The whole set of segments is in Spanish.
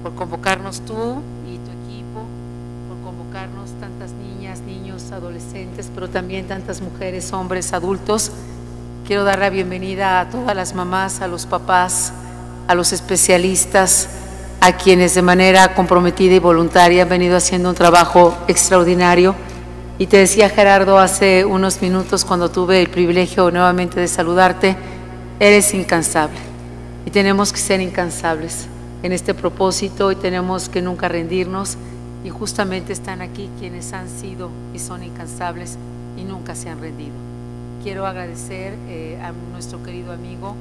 por convocarnos tú y tu equipo, por convocarnos tantas niñas, niños, adolescentes, pero también tantas mujeres, hombres, adultos. Quiero dar la bienvenida a todas las mamás, a los papás, a los especialistas, a quienes de manera comprometida y voluntaria han venido haciendo un trabajo extraordinario. Y te decía, Gerardo, hace unos minutos cuando tuve el privilegio nuevamente de saludarte, eres incansable y tenemos que ser incansables en este propósito y tenemos que nunca rendirnos, y justamente están aquí quienes han sido y son incansables y nunca se han rendido. Quiero agradecer a nuestro querido amigo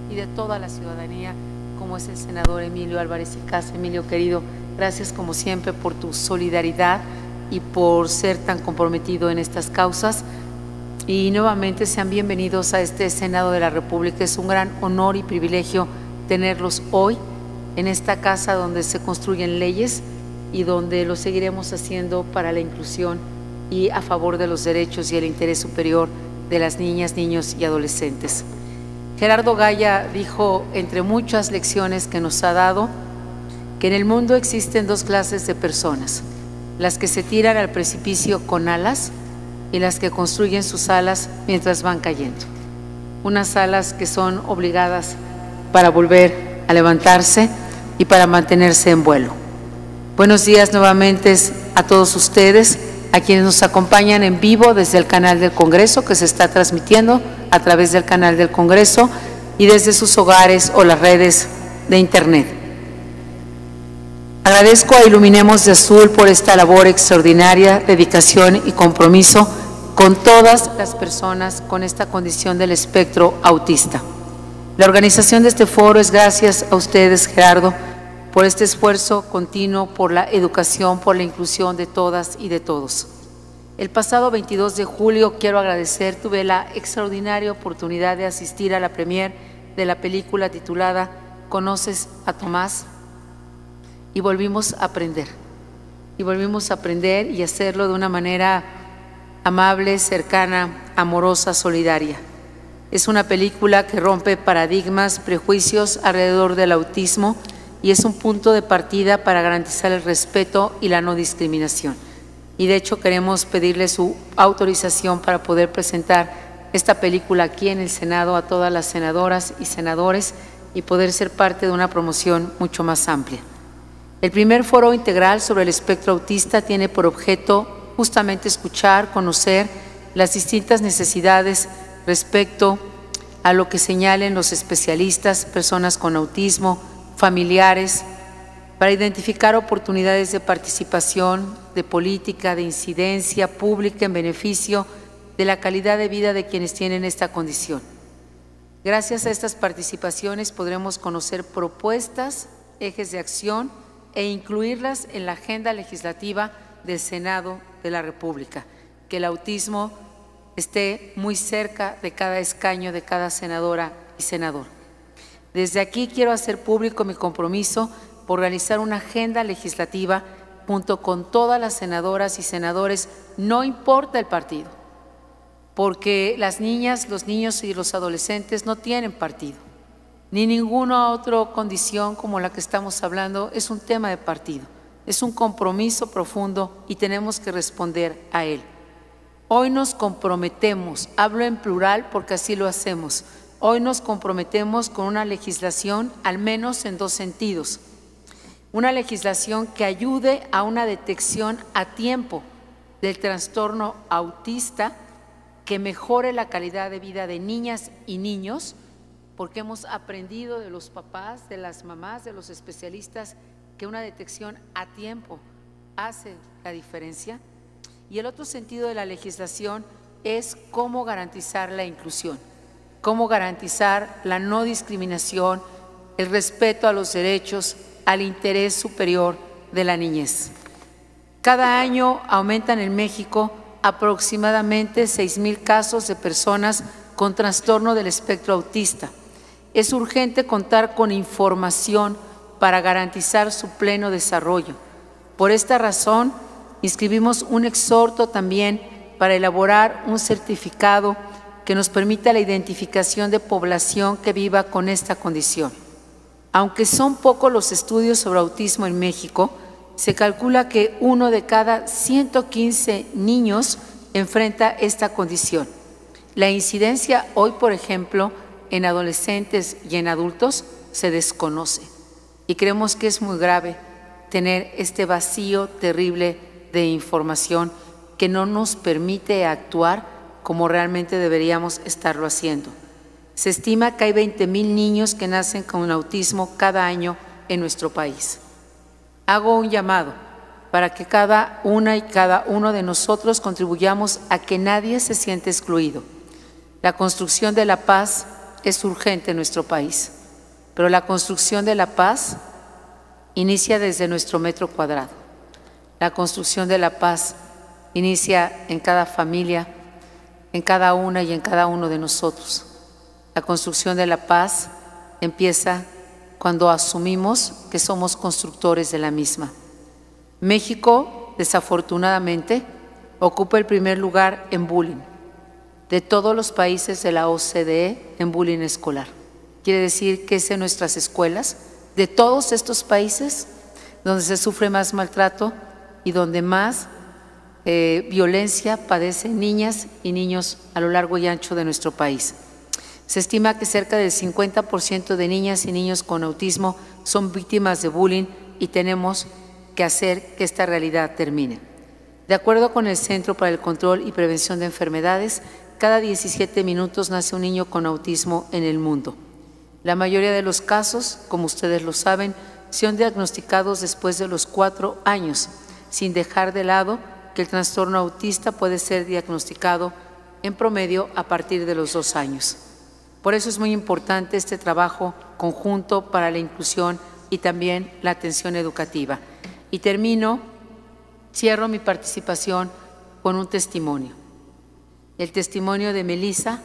y de toda la ciudadanía, como es el senador Emilio Álvarez y Casa. Emilio, querido, gracias como siempre por tu solidaridad y por ser tan comprometido en estas causas. Y nuevamente sean bienvenidos a este Senado de la República. Es un gran honor y privilegio tenerlos hoy en esta casa donde se construyen leyes y donde lo seguiremos haciendo para la inclusión y a favor de los derechos y el interés superior de las niñas, niños y adolescentes. Gerardo Gaya dijo, entre muchas lecciones que nos ha dado, que en el mundo existen dos clases de personas: las que se tiran al precipicio con alas y las que construyen sus alas mientras van cayendo. Unas alas que son obligadas para volver a levantarse y para mantenerse en vuelo. Buenos días nuevamente a todos ustedes, a quienes nos acompañan en vivo desde el canal del Congreso, que se está transmitiendo a través del canal del Congreso, y desde sus hogares o las redes de Internet. Agradezco a Iluminemos de Azul por esta labor extraordinaria, dedicación y compromiso con todas las personas con esta condición del espectro autista. La organización de este foro es gracias a ustedes, Gerardo, por este esfuerzo continuo por la educación, por la inclusión de todas y de todos. El pasado 22 de julio quiero agradecer, tuve la extraordinaria oportunidad de asistir a la premier de la película titulada ¿Conoces a Tomás? Y volvimos a aprender. Y volvimos a aprender y hacerlo de una manera amable, cercana, amorosa, solidaria. Es una película que rompe paradigmas, prejuicios alrededor del autismo y es un punto de partida para garantizar el respeto y la no discriminación. Y de hecho queremos pedirle su autorización para poder presentar esta película aquí en el Senado a todas las senadoras y senadores y poder ser parte de una promoción mucho más amplia. El primer foro integral sobre el espectro autista tiene por objeto justamente escuchar, conocer las distintas necesidades respecto a lo que señalen los especialistas, personas con autismo, familiares, para identificar oportunidades de participación, de política, de incidencia pública en beneficio de la calidad de vida de quienes tienen esta condición. Gracias a estas participaciones podremos conocer propuestas, ejes de acción e incluirlas en la agenda legislativa del Senado de la República, que el autismo esté muy cerca de cada escaño de cada senadora y senador. Desde aquí quiero hacer público mi compromiso por realizar una agenda legislativa junto con todas las senadoras y senadores, no importa el partido, porque las niñas, los niños y los adolescentes no tienen partido, ni ninguna otra condición como la que estamos hablando es un tema de partido. Es un compromiso profundo y tenemos que responder a él. Hoy nos comprometemos, hablo en plural porque así lo hacemos, hoy nos comprometemos con una legislación al menos en dos sentidos. Una legislación que ayude a una detección a tiempo del trastorno autista, que mejore la calidad de vida de niñas y niños, porque hemos aprendido de los papás, de las mamás, de los especialistas, que una detección a tiempo hace la diferencia. Y el otro sentido de la legislación es cómo garantizar la inclusión, cómo garantizar la no discriminación, el respeto a los derechos, al interés superior de la niñez. Cada año aumentan en México aproximadamente 6,000 casos de personas con trastorno del espectro autista. Es urgente contar con información para garantizar su pleno desarrollo. Por esta razón, inscribimos un exhorto también para elaborar un certificado que nos permita la identificación de población que viva con esta condición. Aunque son pocos los estudios sobre autismo en México, se calcula que 1 de cada 115 niños enfrenta esta condición. La incidencia hoy, por ejemplo, en adolescentes y en adultos se desconoce y creemos que es muy grave tener este vacío terrible de información que no nos permite actuar como realmente deberíamos estarlo haciendo. Se estima que hay 20,000 niños que nacen con autismo cada año en nuestro país. Hago un llamado para que cada una y cada uno de nosotros contribuyamos a que nadie se sienta excluido. La construcción de la paz es urgente en nuestro país, pero la construcción de la paz inicia desde nuestro metro cuadrado. La construcción de la paz inicia en cada familia, en cada una y en cada uno de nosotros. La construcción de la paz empieza cuando asumimos que somos constructores de la misma. México, desafortunadamente, ocupa el primer lugar en bullying de todos los países de la OCDE en bullying escolar. Quiere decir que es en nuestras escuelas, de todos estos países, donde se sufre más maltrato y donde más violencia padecen niñas y niños a lo largo y ancho de nuestro país. Se estima que cerca del 50% de niñas y niños con autismo son víctimas de bullying y tenemos que hacer que esta realidad termine. De acuerdo con el Centro para el Control y Prevención de Enfermedades, cada 17 minutos nace un niño con autismo en el mundo. La mayoría de los casos, como ustedes lo saben, son diagnosticados después de los 4 años, sin dejar de lado que el trastorno autista puede ser diagnosticado en promedio a partir de los 2 años. Por eso es muy importante este trabajo conjunto para la inclusión y también la atención educativa. Y cierro mi participación con un testimonio. El testimonio de Melissa,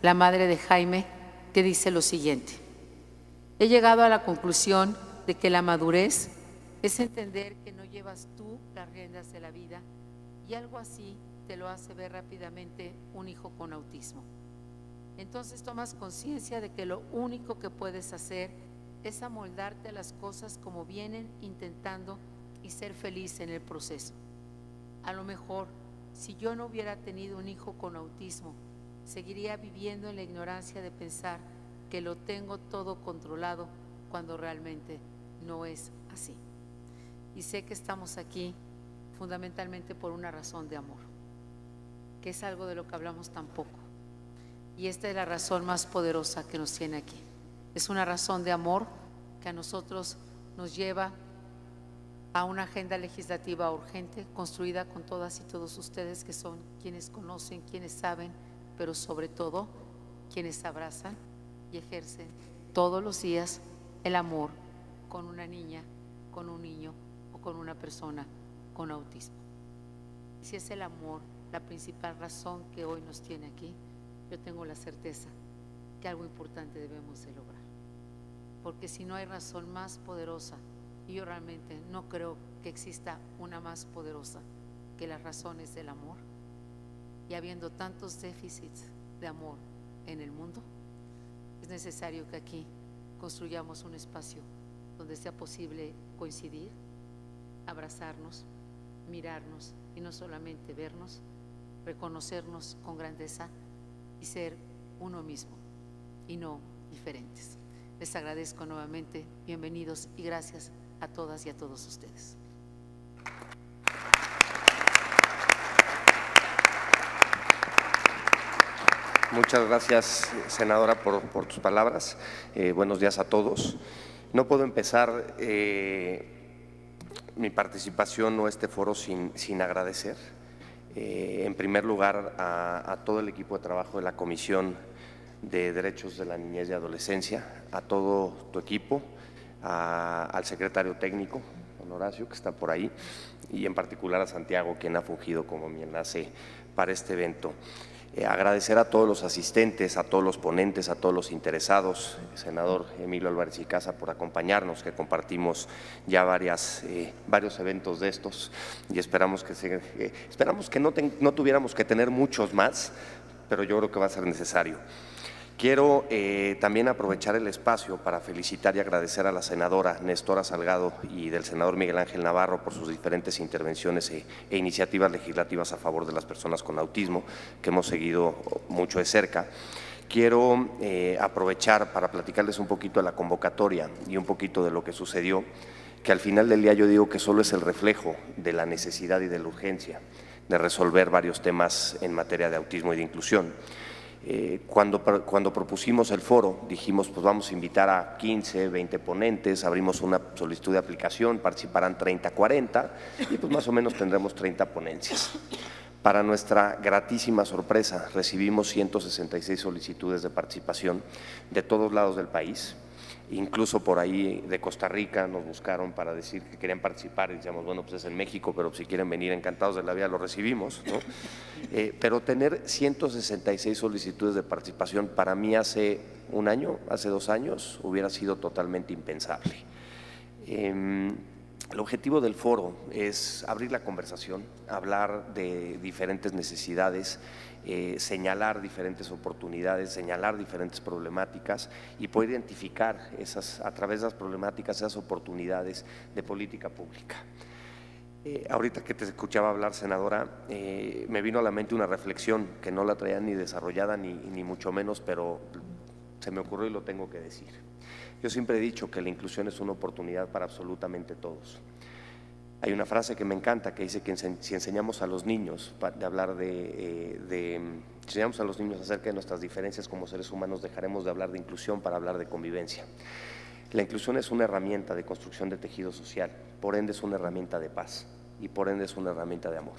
la madre de Jaime, que dice lo siguiente: he llegado a la conclusión de que la madurez es entender que no llevas tú las riendas de la vida y algo así te lo hace ver rápidamente un hijo con autismo. Entonces tomas conciencia de que lo único que puedes hacer es amoldarte a las cosas como vienen intentando y ser feliz en el proceso. A lo mejor, si yo no hubiera tenido un hijo con autismo, seguiría viviendo en la ignorancia de pensar que lo tengo todo controlado cuando realmente no es así. Y sé que estamos aquí fundamentalmente por una razón de amor, que es algo de lo que hablamos tan poco. Y esta es la razón más poderosa que nos tiene aquí. Es una razón de amor que a nosotros nos lleva a una agenda legislativa urgente, construida con todas y todos ustedes que son quienes conocen, quienes saben, pero sobre todo quienes abrazan y ejercen todos los días el amor con una niña, con un niño o con una persona con autismo. Si es el amor la principal razón que hoy nos tiene aquí, yo tengo la certeza que algo importante debemos de lograr, porque si no hay razón más poderosa, y yo realmente no creo que exista una más poderosa que las razones del amor, y habiendo tantos déficits de amor en el mundo, es necesario que aquí construyamos un espacio donde sea posible coincidir, abrazarnos, mirarnos y no solamente vernos, reconocernos con grandeza y ser uno mismo y no diferentes. Les agradezco nuevamente, bienvenidos y gracias a todas y a todos ustedes. Muchas gracias, senadora, por tus palabras. Buenos días a todos. No puedo empezar mi participación o este foro sin agradecer, en primer lugar, a todo el equipo de trabajo de la Comisión de Derechos de la Niñez y Adolescencia, a todo tu equipo, al secretario técnico, don Horacio, que está por ahí, y en particular a Santiago, quien ha fungido como mi enlace para este evento. Agradecer a todos los asistentes, a todos los ponentes, a todos los interesados, senador Emilio Álvarez y Casa, por acompañarnos, que compartimos ya varios eventos de estos y esperamos que no tuviéramos que tener muchos más, pero yo creo que va a ser necesario. Quiero también aprovechar el espacio para felicitar y agradecer a la senadora Nestora Salgado y del senador Miguel Ángel Navarro por sus diferentes intervenciones e iniciativas legislativas a favor de las personas con autismo, que hemos seguido mucho de cerca. Quiero aprovechar para platicarles un poquito de la convocatoria y un poquito de lo que sucedió, que al final del día yo digo que solo es el reflejo de la necesidad y de la urgencia de resolver varios temas en materia de autismo y de inclusión. Cuando propusimos el foro, dijimos, pues vamos a invitar a 15, 20 ponentes, abrimos una solicitud de aplicación, participarán 30, 40 y pues más o menos tendremos 30 ponencias. Para nuestra gratísima sorpresa, recibimos 166 solicitudes de participación de todos lados del país. Incluso por ahí de Costa Rica nos buscaron para decir que querían participar y decíamos, bueno, pues es en México, pero si quieren venir encantados de la vida lo recibimos, ¿no? Pero tener 166 solicitudes de participación para mí hace un año, hace 2 años, hubiera sido totalmente impensable. El objetivo del foro es abrir la conversación, hablar de diferentes necesidades, señalar diferentes oportunidades, señalar diferentes problemáticas y poder identificar a través de las problemáticas, esas oportunidades de política pública. Ahorita que te escuchaba hablar, senadora, me vino a la mente una reflexión que no la traía ni desarrollada ni mucho menos, pero se me ocurrió y lo tengo que decir. Yo siempre he dicho que la inclusión es una oportunidad para absolutamente todos. Hay una frase que me encanta que dice que si enseñamos a los niños enseñamos a los niños acerca de nuestras diferencias como seres humanos, dejaremos de hablar de inclusión para hablar de convivencia. La inclusión es una herramienta de construcción de tejido social, por ende es una herramienta de paz y por ende es una herramienta de amor.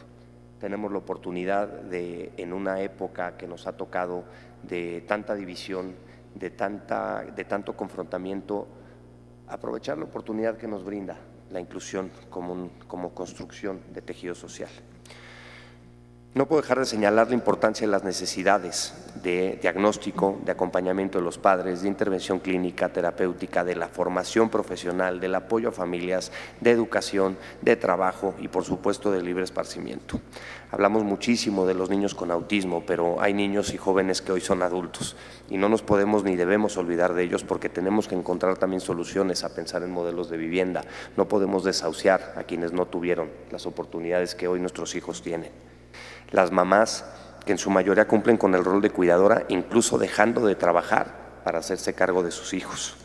Tenemos la oportunidad en una época que nos ha tocado de tanta división, de tanto confrontamiento, aprovechar la oportunidad que nos brinda la inclusión como construcción de tejido social. No puedo dejar de señalar la importancia de las necesidades de diagnóstico, de acompañamiento de los padres, de intervención clínica, terapéutica, de la formación profesional, del apoyo a familias, de educación, de trabajo y por supuesto de libre esparcimiento. Hablamos muchísimo de los niños con autismo, pero hay niños y jóvenes que hoy son adultos y no nos podemos ni debemos olvidar de ellos porque tenemos que encontrar también soluciones a pensar en modelos de vivienda. No podemos desahuciar a quienes no tuvieron las oportunidades que hoy nuestros hijos tienen. Las mamás, que en su mayoría cumplen con el rol de cuidadora, incluso dejando de trabajar para hacerse cargo de sus hijos.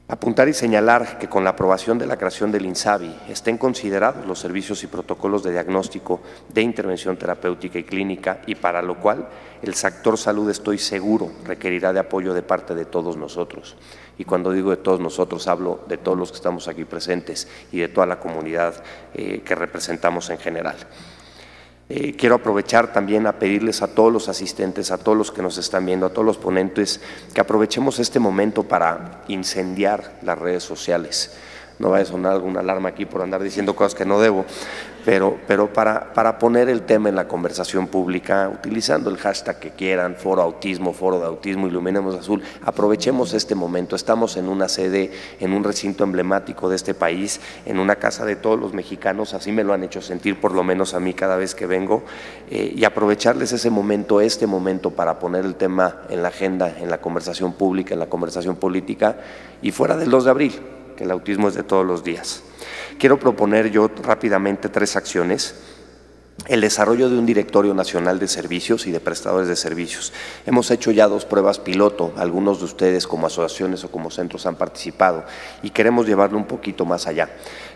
Apuntar y señalar que con la aprobación de la creación del INSABI estén considerados los servicios y protocolos de diagnóstico, de intervención terapéutica y clínica, y para lo cual el sector salud, estoy seguro, requerirá de apoyo de parte de todos nosotros. Y cuando digo de todos nosotros, hablo de todos los que estamos aquí presentes y de toda la comunidad que representamos en general. Quiero aprovechar también a pedirles a todos los asistentes, a todos los que nos están viendo, a todos los ponentes, que aprovechemos este momento para incendiar las redes sociales. No vaya a sonar alguna alarma aquí por andar diciendo cosas que no debo, pero para poner el tema en la conversación pública, utilizando el hashtag que quieran, foro de autismo, Iluminemos Azul, aprovechemos este momento. Estamos en una sede, en un recinto emblemático de este país, en una casa de todos los mexicanos, así me lo han hecho sentir por lo menos a mí cada vez que vengo, y aprovecharles este momento para poner el tema en la agenda, en la conversación pública, en la conversación política y fuera del 2 de abril, que el autismo es de todos los días. Quiero proponer yo rápidamente 3 acciones. El desarrollo de un directorio nacional de servicios y de prestadores de servicios. Hemos hecho ya 2 pruebas piloto, algunos de ustedes como asociaciones o como centros han participado y queremos llevarlo un poquito más allá.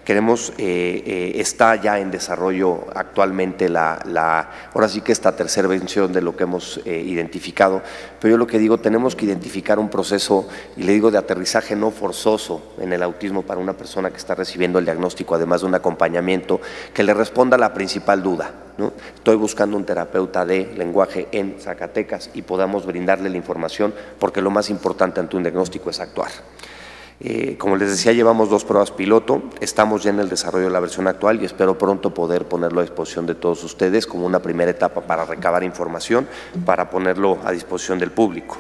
Está ya en desarrollo actualmente ahora sí que esta tercera versión de lo que hemos identificado, pero yo lo que digo, tenemos que identificar un proceso, y le digo de aterrizaje no forzoso en el autismo para una persona que está recibiendo el diagnóstico, además de un acompañamiento que le responda a la principal duda, ¿no? Estoy buscando un terapeuta de lenguaje en Zacatecas y podamos brindarle la información, porque lo más importante ante un diagnóstico es actuar. Como les decía, llevamos 2 pruebas piloto, estamos ya en el desarrollo de la versión actual y espero pronto poder ponerlo a disposición de todos ustedes como una primera etapa para recabar información, para ponerlo a disposición del público.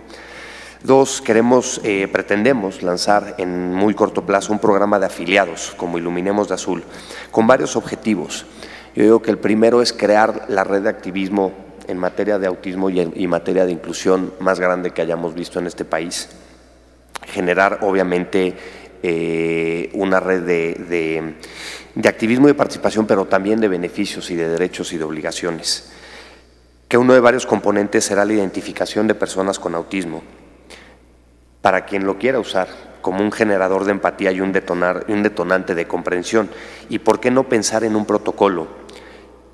2, pretendemos lanzar en muy corto plazo un programa de afiliados como Iluminemos de Azul, con varios objetivos. Yo digo que el primero es crear la red de activismo en materia de autismo y materia de inclusión más grande que hayamos visto en este país. Generar, obviamente, una red de activismo y de participación, pero también de beneficios y de derechos y de obligaciones. Que uno de varios componentes será la identificación de personas con autismo, para quien lo quiera usar como un generador de empatía y un detonante de comprensión. ¿Y por qué no pensar en un protocolo?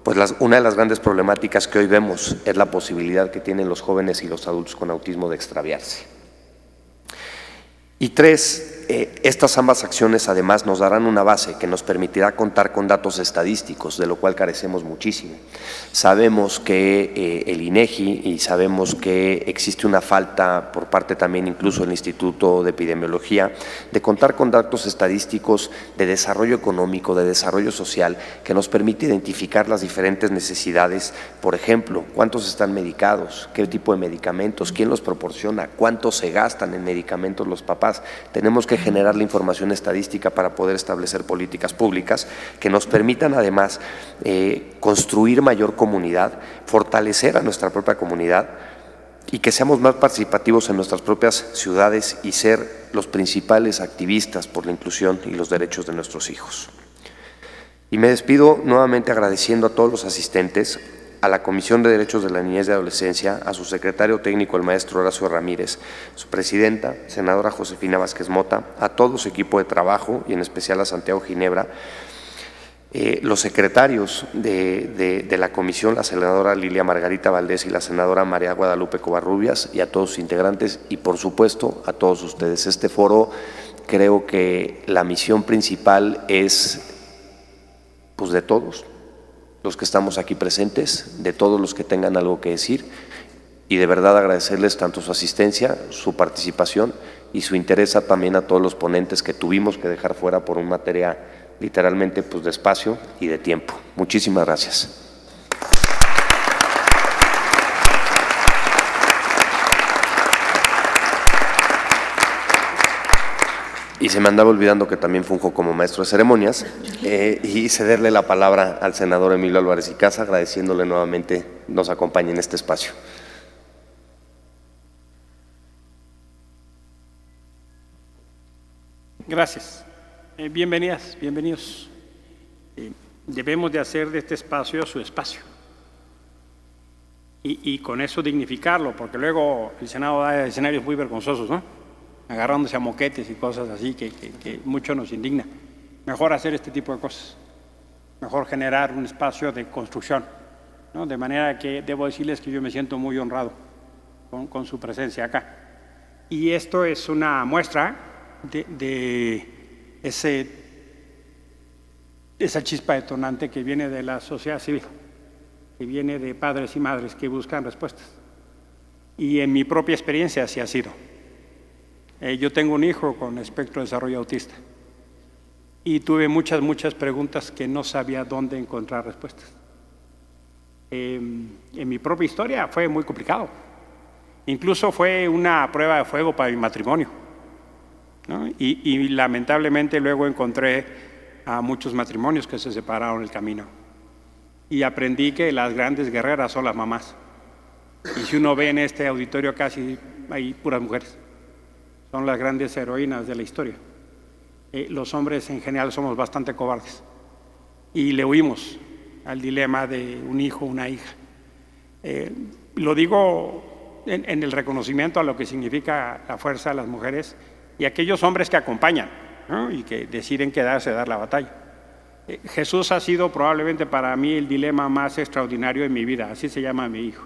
Pues una de las grandes problemáticas que hoy vemos es la posibilidad que tienen los jóvenes y los adultos con autismo de extraviarse. Y tres, estas ambas acciones además nos darán una base que nos permitirá contar con datos estadísticos, de lo cual carecemos muchísimo. Sabemos que el INEGI y sabemos que existe una falta por parte también incluso del Instituto de Epidemiología de contar con datos estadísticos de desarrollo económico, de desarrollo social, que nos permite identificar las diferentes necesidades. Por ejemplo, cuántos están medicados, qué tipo de medicamentos, quién los proporciona, cuánto se gastan en medicamentos los papás. Tenemos que generar la información estadística para poder establecer políticas públicas que nos permitan además construir mayor comunidad, fortalecer a nuestra propia comunidad y que seamos más participativos en nuestras propias ciudades y ser los principales activistas por la inclusión y los derechos de nuestros hijos. Y me despido nuevamente agradeciendo a todos los asistentes, a la Comisión de Derechos de la Niñez y Adolescencia, a su secretario técnico, el maestro Horacio Ramírez, su presidenta, senadora Josefina Vázquez Mota, a todo su equipo de trabajo y en especial a Santiago Ginebra, los secretarios de la comisión, la senadora Lilia Margarita Valdés y la senadora María Guadalupe Covarrubias, y a todos sus integrantes y por supuesto a todos ustedes. Este foro, creo que la misión principal es pues de todos los que estamos aquí presentes, de todos los que tengan algo que decir, y de verdad agradecerles tanto su asistencia, su participación y su interés también a todos los ponentes que tuvimos que dejar fuera por una materia literalmente pues de espacio y de tiempo. Muchísimas gracias. Y se me andaba olvidando que también funjo como maestro de ceremonias y cederle la palabra al senador Emilio Álvarez y Casa, agradeciéndole nuevamente nos acompañe en este espacio. Gracias. Bienvenidas, bienvenidos. Debemos de hacer de este espacio su espacio y con eso dignificarlo, porque luego el Senado da escenarios muy vergonzosos, ¿no? Agarrándose a moquetes y cosas así que mucho nos indigna. Mejor hacer este tipo de cosas, mejor generar un espacio de construcción, ¿no? De manera que debo decirles que yo me siento muy honrado con su presencia acá. Y esto es una muestra de esa chispa detonante que viene de la sociedad civil, que viene de padres y madres que buscan respuestas. Y en mi propia experiencia así ha sido. Yo tengo un hijo con espectro de desarrollo autista y tuve muchas preguntas que no sabía dónde encontrar respuestas. En mi propia historia fue muy complicado. Incluso fue una prueba de fuego para mi matrimonio, ¿no? Y lamentablemente luego encontré a muchos matrimonios que se separaron el camino. Y aprendí que las grandes guerreras son las mamás. Y si uno ve en este auditorio casi hay puras mujeres. Son las grandes heroínas de la historia. Los hombres en general somos bastante cobardes y le huimos al dilema de un hijo o una hija. Lo digo en el reconocimiento a lo que significa la fuerza de las mujeres y aquellos hombres que acompañan, ¿no? Y que deciden quedarse a dar la batalla. Jesús ha sido probablemente para mí el dilema más extraordinario de mi vida, así se llama mi hijo.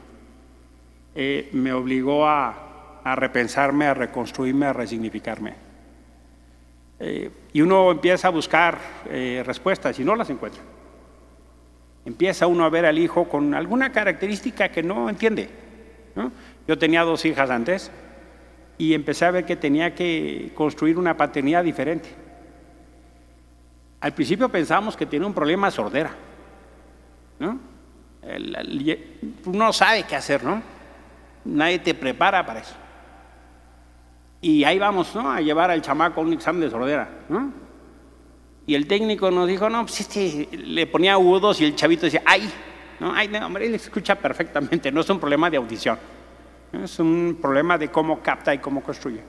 Me obligó a repensarme, a reconstruirme, a resignificarme. Y uno empieza a buscar respuestas y no las encuentra. Empieza uno a ver al hijo con alguna característica que no entiende, ¿no? Yo tenía 2 hijas antes y empecé a ver que tenía que construir una paternidad diferente. Al principio pensábamos que tenía un problema de sordera, ¿no? Uno sabe qué hacer, ¿no? Nadie te prepara para eso. Y ahí vamos, ¿no? A llevar al chamaco a un examen de sordera, ¿no? Y el técnico nos dijo, no, pues le ponía agudos y el chavito decía, ¡ay! ¿no? Ay, no, hombre, él escucha perfectamente, no es un problema de audición, ¿no? Es un problema de cómo capta y cómo construye.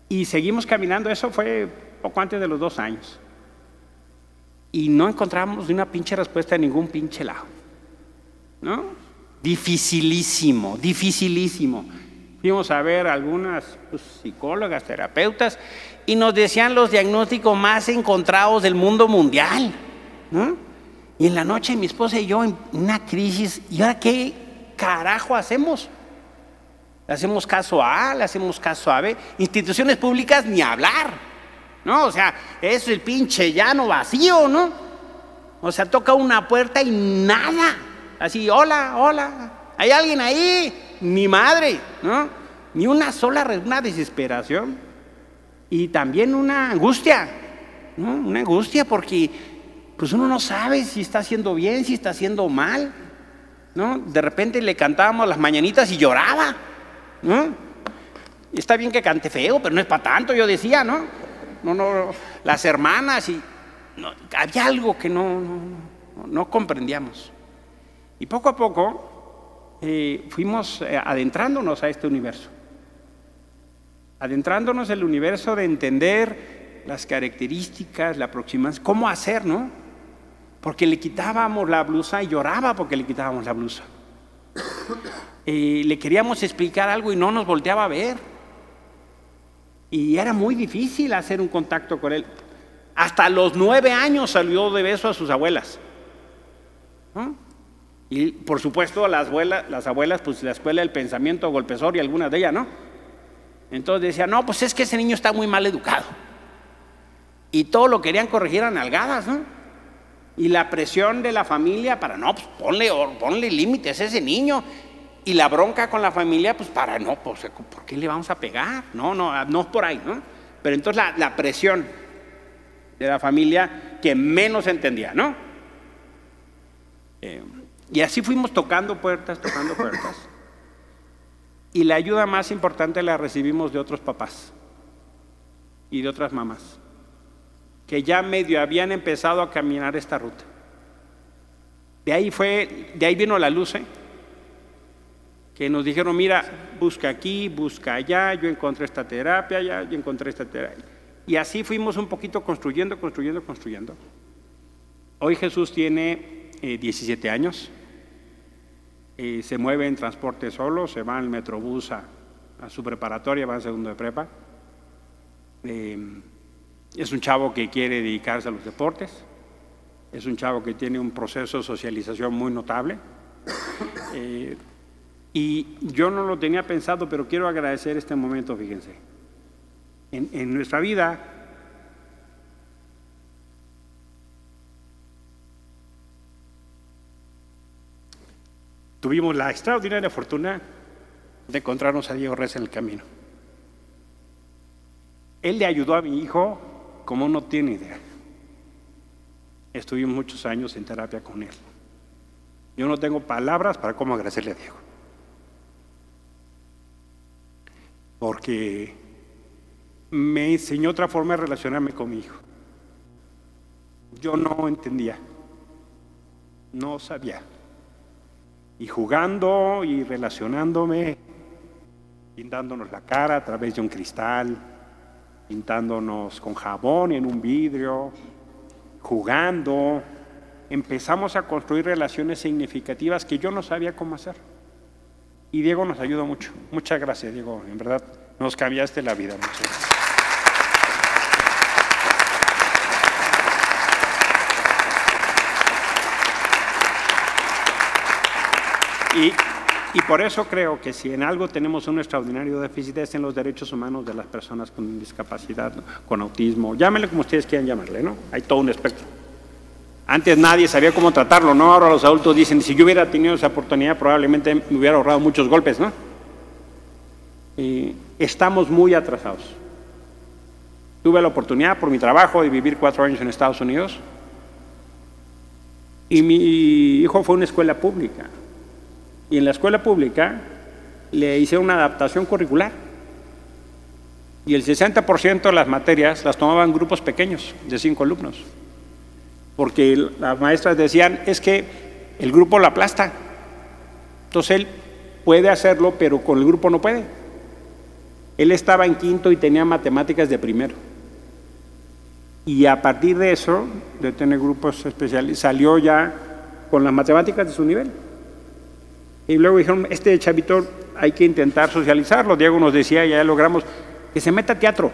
Y seguimos caminando, eso fue poco antes de los 2 años. Y no encontramos una pinche respuesta de ningún pinche lado, ¿no? Dificilísimo, dificilísimo. Fuimos a ver algunas psicólogas, terapeutas, y nos decían los diagnósticos más encontrados del mundo mundial, ¿no? Y en la noche mi esposa y yo en una crisis, ¿y ahora qué carajo hacemos? ¿Le hacemos caso a A? ¿Le hacemos caso a B? Instituciones públicas ni hablar, ¿no? O sea, es el pinche llano vacío, ¿no? O sea, toca una puerta y nada. Así, hola, hola, ¿hay alguien ahí? Ni madre, ¿no? Ni una sola, una desesperación. Y también una angustia, ¿no? Una angustia porque pues uno no sabe si está haciendo bien, si está haciendo mal, ¿no? De repente le cantábamos las mañanitas y lloraba, ¿no? Está bien que cante feo, pero no es para tanto, yo decía, ¿no? No, las hermanas y no, había algo que no comprendíamos. Y poco a poco fuimos adentrándonos a este universo. Adentrándonos en el universo de entender las características, la aproximación, cómo hacer, ¿no? Porque le quitábamos la blusa y lloraba porque le quitábamos la blusa. Le queríamos explicar algo y no nos volteaba a ver. Y era muy difícil hacer un contacto con él. Hasta los 9 años salió de beso a sus abuelas, ¿no? Y por supuesto las abuelas, pues la escuela del pensamiento golpesor y algunas de ellas, ¿no? Entonces decían, no, pues es que ese niño está muy mal educado. Y todo lo querían corregir a nalgadas, ¿no? Y la presión de la familia para, no, pues ponle límites a ese niño. Y la bronca con la familia, pues para, no, pues, ¿por qué le vamos a pegar? No por ahí, ¿no? Pero entonces la presión de la familia que menos entendía, ¿no? Y así fuimos tocando puertas. Y la ayuda más importante la recibimos de otros papás y de otras mamás, que ya medio habían empezado a caminar esta ruta. De ahí vino la luz, que nos dijeron, mira, busca aquí, busca allá, yo encontré esta terapia, yo encontré esta terapia. Y así fuimos un poquito construyendo. Hoy Jesús tiene 17 años, se mueve en transporte solo, se va en el Metrobús a su preparatoria, va en segundo de prepa. Es un chavo que quiere dedicarse a los deportes, es un chavo que tiene un proceso de socialización muy notable. Y yo no lo tenía pensado, pero quiero agradecer este momento, fíjense. En nuestra vida, tuvimos la extraordinaria fortuna de encontrarnos a Diego Reza en el camino. Él le ayudó a mi hijo como no tiene idea. Estuvimos muchos años en terapia con él. Yo no tengo palabras para cómo agradecerle a Diego. Porque me enseñó otra forma de relacionarme con mi hijo. Yo no entendía, no sabía. Y jugando y relacionándome, pintándonos la cara a través de un cristal, pintándonos con jabón en un vidrio, jugando, empezamos a construir relaciones significativas que yo no sabía cómo hacer. Y Diego nos ayudó mucho. Muchas gracias, Diego. En verdad, nos cambiaste la vida. Muchas gracias. Y por eso creo que si en algo tenemos un extraordinario déficit es en los derechos humanos de las personas con discapacidad, con autismo, llámenle como ustedes quieran llamarle, ¿no? Hay todo un espectro. Antes nadie sabía cómo tratarlo, ¿no? Ahora los adultos dicen, si yo hubiera tenido esa oportunidad probablemente me hubiera ahorrado muchos golpes, ¿no? Estamos muy atrasados. Tuve la oportunidad por mi trabajo de vivir 4 años en Estados Unidos y mi hijo fue a una escuela pública. Y en la escuela pública le hicieron una adaptación curricular. Y el 60% de las materias las tomaban grupos pequeños, de 5 alumnos. Porque las maestras decían, es que el grupo lo aplasta. Entonces él puede hacerlo, pero con el grupo no puede. Él estaba en quinto y tenía matemáticas de primero. Y a partir de eso, de tener grupos especiales, salió ya con las matemáticas de su nivel. Y luego dijeron, este chavito hay que intentar socializarlo. Diego nos decía, ya logramos, que se meta a teatro.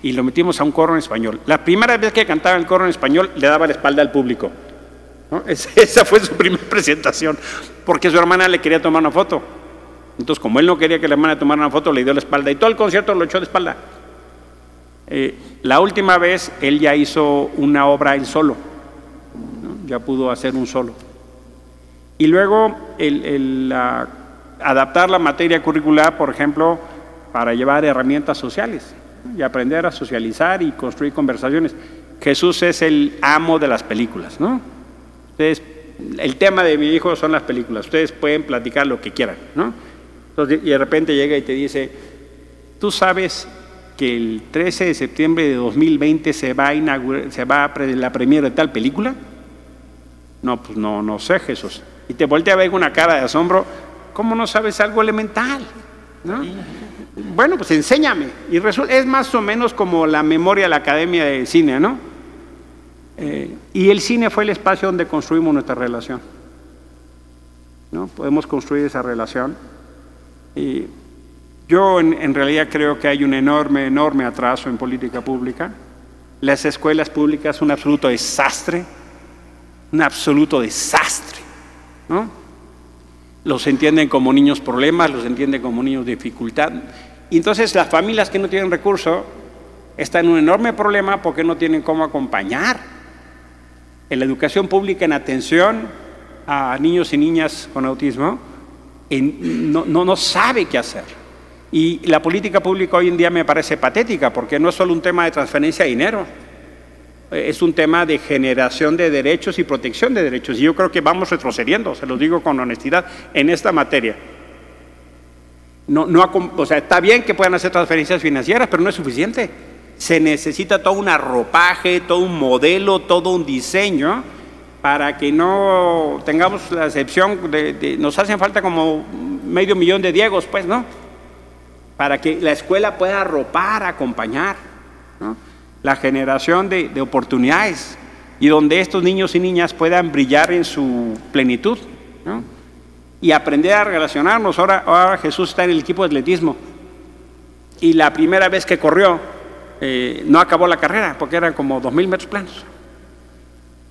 Y lo metimos a un coro en español. La primera vez que cantaba el coro en español, le daba la espalda al público, ¿no? Esa fue su primera presentación, porque su hermana le quería tomar una foto. Entonces, como él no quería que la hermana tomara una foto, le dio la espalda y todo el concierto lo echó de espalda. La última vez, él ya hizo una obra en solo, ¿no? Ya pudo hacer un solo. Y luego, adaptar la materia curricular, por ejemplo, para llevar herramientas sociales, ¿no? Y aprender a socializar y construir conversaciones. Jesús es el amo de las películas, ¿no? Ustedes, el tema de mi hijo son las películas. Ustedes pueden platicar lo que quieran, ¿no? Entonces, y de repente llega y te dice, ¿tú sabes que el 13 de septiembre de 2020 se va a la premiere de tal película? No, pues no sé, Jesús. Y te voltea a ver con una cara de asombro. ¿Cómo no sabes algo elemental? ¿No? Bueno, pues enséñame. Y es más o menos como la memoria de la Academia de Cine, ¿no? Y el cine fue el espacio donde construimos nuestra relación, ¿no? Podemos construir esa relación. Y yo en realidad creo que hay un enorme atraso en política pública. Las escuelas públicas son un absoluto desastre, ¿no? Los entienden como niños problemas, los entienden como niños dificultad. Y entonces las familias que no tienen recursos están en un enorme problema porque no tienen cómo acompañar. En la educación pública, en atención a niños y niñas con autismo, no sabe qué hacer. Y la política pública hoy en día me parece patética, porque no es solo un tema de transferencia de dinero, es un tema de generación de derechos y protección de derechos. Y yo creo que vamos retrocediendo, se los digo con honestidad, en esta materia. O sea, está bien que puedan hacer transferencias financieras, pero no es suficiente. Se necesita todo un arropaje, todo un modelo, todo un diseño, para que no tengamos la excepción nos hacen falta como 500,000 de Diegos, pues, ¿no? Para que la escuela pueda arropar, acompañar, ¿no? La generación de oportunidades, y donde estos niños y niñas puedan brillar en su plenitud, ¿no? Y aprender a relacionarnos. Ahora Jesús está en el equipo de atletismo, y la primera vez que corrió no acabó la carrera porque eran como 2,000 metros planos,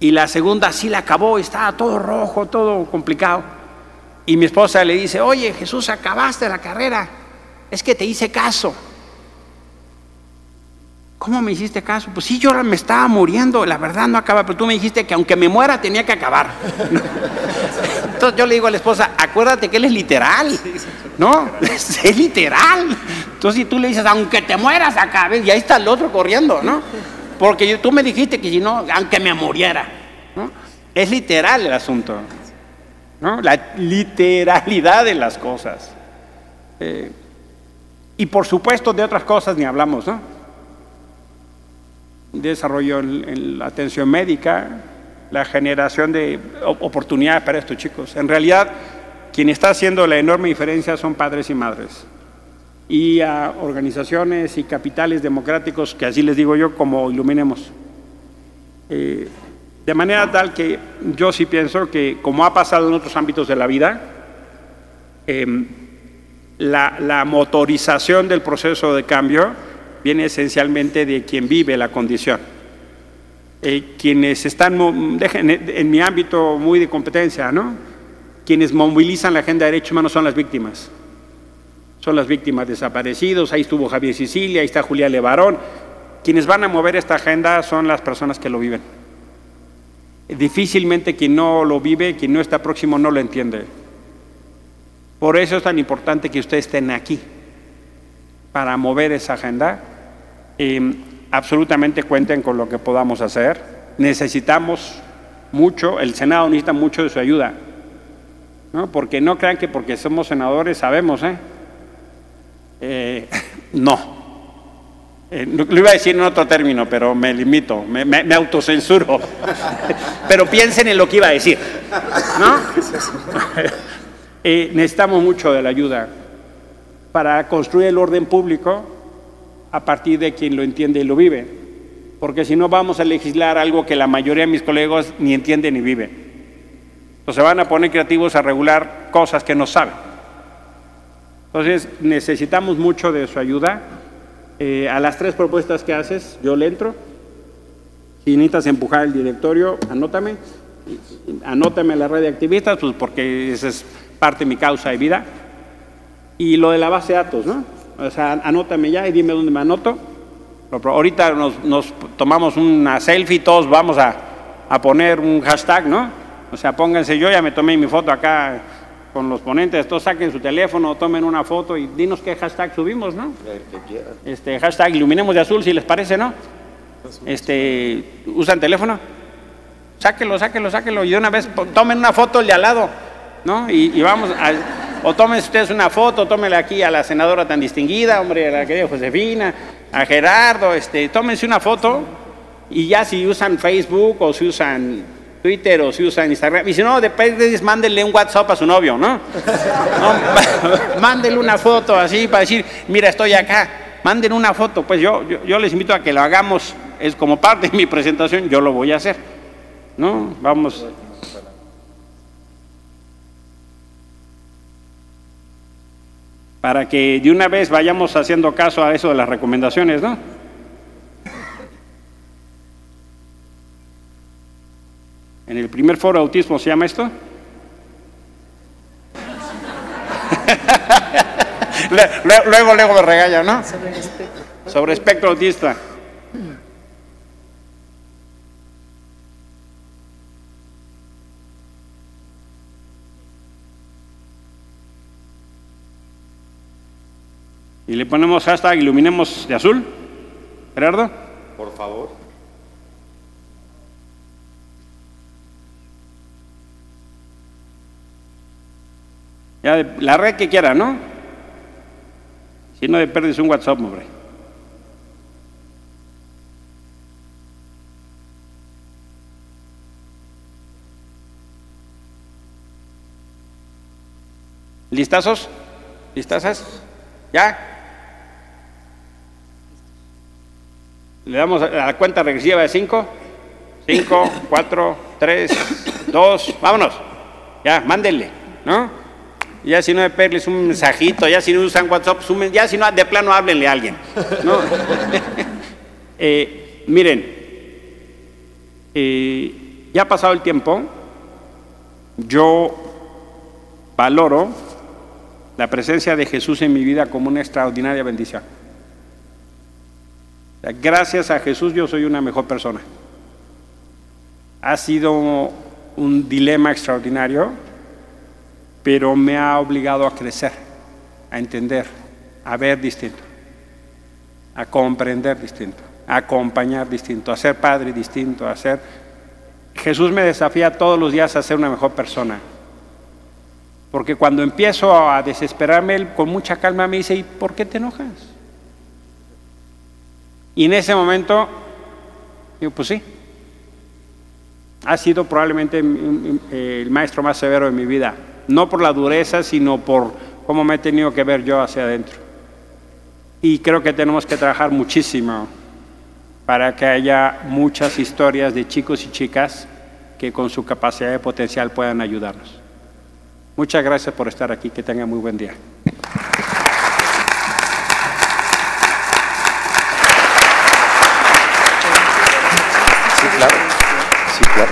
y la segunda sí la acabó y estaba todo rojo, todo complicado, y mi esposa le dice, oye Jesús, acabaste la carrera, es que te hice caso. ¿Cómo me hiciste caso? Pues sí, yo me estaba muriendo, la verdad no acaba, pero tú me dijiste que aunque me muera tenía que acabar. Entonces yo le digo a la esposa, acuérdate que él es literal, ¿no? Es literal. Entonces si tú le dices, aunque te mueras, acabes, y ahí está el otro corriendo, ¿no? Porque tú me dijiste que si no, aunque me muriera, ¿no? Es literal el asunto, ¿no? La literalidad de las cosas. Y por supuesto de otras cosas ni hablamos, ¿no? Desarrollo en la atención médica, la generación de oportunidades para estos chicos. En realidad, quien está haciendo la enorme diferencia son padres y madres, y a organizaciones y capitales democráticos, que así les digo yo, como Iluminemos. De manera tal que yo sí pienso que, como ha pasado en otros ámbitos de la vida, la motorización del proceso de cambio viene esencialmente de quien vive la condición. Quienes están, en mi ámbito muy de competencia, ¿no? Quienes movilizan la agenda de derechos humanos son las víctimas. Son las víctimas desaparecidos, ahí estuvo Javier Sicilia, ahí está Julián Levarón. Quienes van a mover esta agenda son las personas que lo viven. Difícilmente quien no lo vive, quien no está próximo, no lo entiende. Por eso es tan importante que ustedes estén aquí, para mover esa agenda. Absolutamente cuenten con lo que podamos hacer. Necesitamos mucho, el Senado necesita mucho de su ayuda, ¿no? Porque no crean que porque somos senadores sabemos, no. Lo iba a decir en otro término, pero me limito, me autocensuro. Pero piensen en lo que iba a decir, ¿no? Necesitamos mucho de la ayuda para construir el orden público a partir de quien lo entiende y lo vive. Porque si no vamos a legislar algo que la mayoría de mis colegas ni entienden ni viven. Entonces van a poner creativos a regular cosas que no saben. Entonces necesitamos mucho de su ayuda. A las 3 propuestas que haces, yo le entro. Si necesitas empujar el directorio, anótame a la red de activistas, pues porque esa es parte de mi causa de vida. Y lo de la base de datos, ¿no? O sea, anótame ya y dime dónde me anoto. Ahorita nos tomamos una selfie, todos vamos a poner un hashtag, ¿no? O sea, pónganse, yo ya me tomé mi foto acá con los ponentes, todos saquen su teléfono, tomen una foto y dinos qué hashtag subimos, ¿no? Hashtag iluminemos de azul, si les parece, ¿no? ¿Usan teléfono? Sáquenlo y de una vez tomen una foto el de al lado, ¿no? Y vamos o tomen ustedes una foto, tómenle aquí a la senadora tan distinguida, hombre, a la querida Josefina, a Gerardo, tómense una foto y ya si usan Facebook o si usan Twitter o si usan Instagram, y si no, después mándenle un WhatsApp a su novio, ¿no? Mándenle una foto así para decir, mira, estoy acá, manden una foto. Pues yo les invito a que lo hagamos, es como parte de mi presentación, yo lo voy a hacer, ¿no? Vamos. Para que de una vez vayamos haciendo caso a eso de las recomendaciones, ¿no? En el primer foro de autismo se llama esto. luego me regaña, ¿no? Sobre espectro autista. Y le ponemos hashtag iluminemos de azul. Gerardo. Por favor. Ya la red que quiera, ¿no? Si no, pierdes un WhatsApp, hombre. ¿Listazos? ¿Listazas? ¿Ya? Le damos a la cuenta regresiva de 5, 4, 3, 2, vámonos. Ya, mándenle, ¿no? Ya si no, de pedirles un mensajito, ya si no usan WhatsApp, ya si no, de plano háblenle a alguien, ¿no? Miren, ya ha pasado el tiempo, yo valoro la presencia de Jesús en mi vida como una extraordinaria bendición. Gracias a Jesús yo soy una mejor persona. Ha sido un dilema extraordinario, pero me ha obligado a crecer, a entender, a ver distinto, a comprender distinto, a acompañar distinto, a ser padre distinto, a ser... Jesús me desafía todos los días a ser una mejor persona. Porque cuando empiezo a desesperarme, él con mucha calma me dice, ¿y por qué te enojas? Y en ese momento, digo, pues sí, ha sido probablemente el maestro más severo de mi vida. No por la dureza, sino por cómo me he tenido que ver yo hacia adentro. Y creo que tenemos que trabajar muchísimo para que haya muchas historias de chicos y chicas que con su capacidad de potencial puedan ayudarnos. Muchas gracias por estar aquí, que tengan muy buen día. Sí, claro. Sí, claro.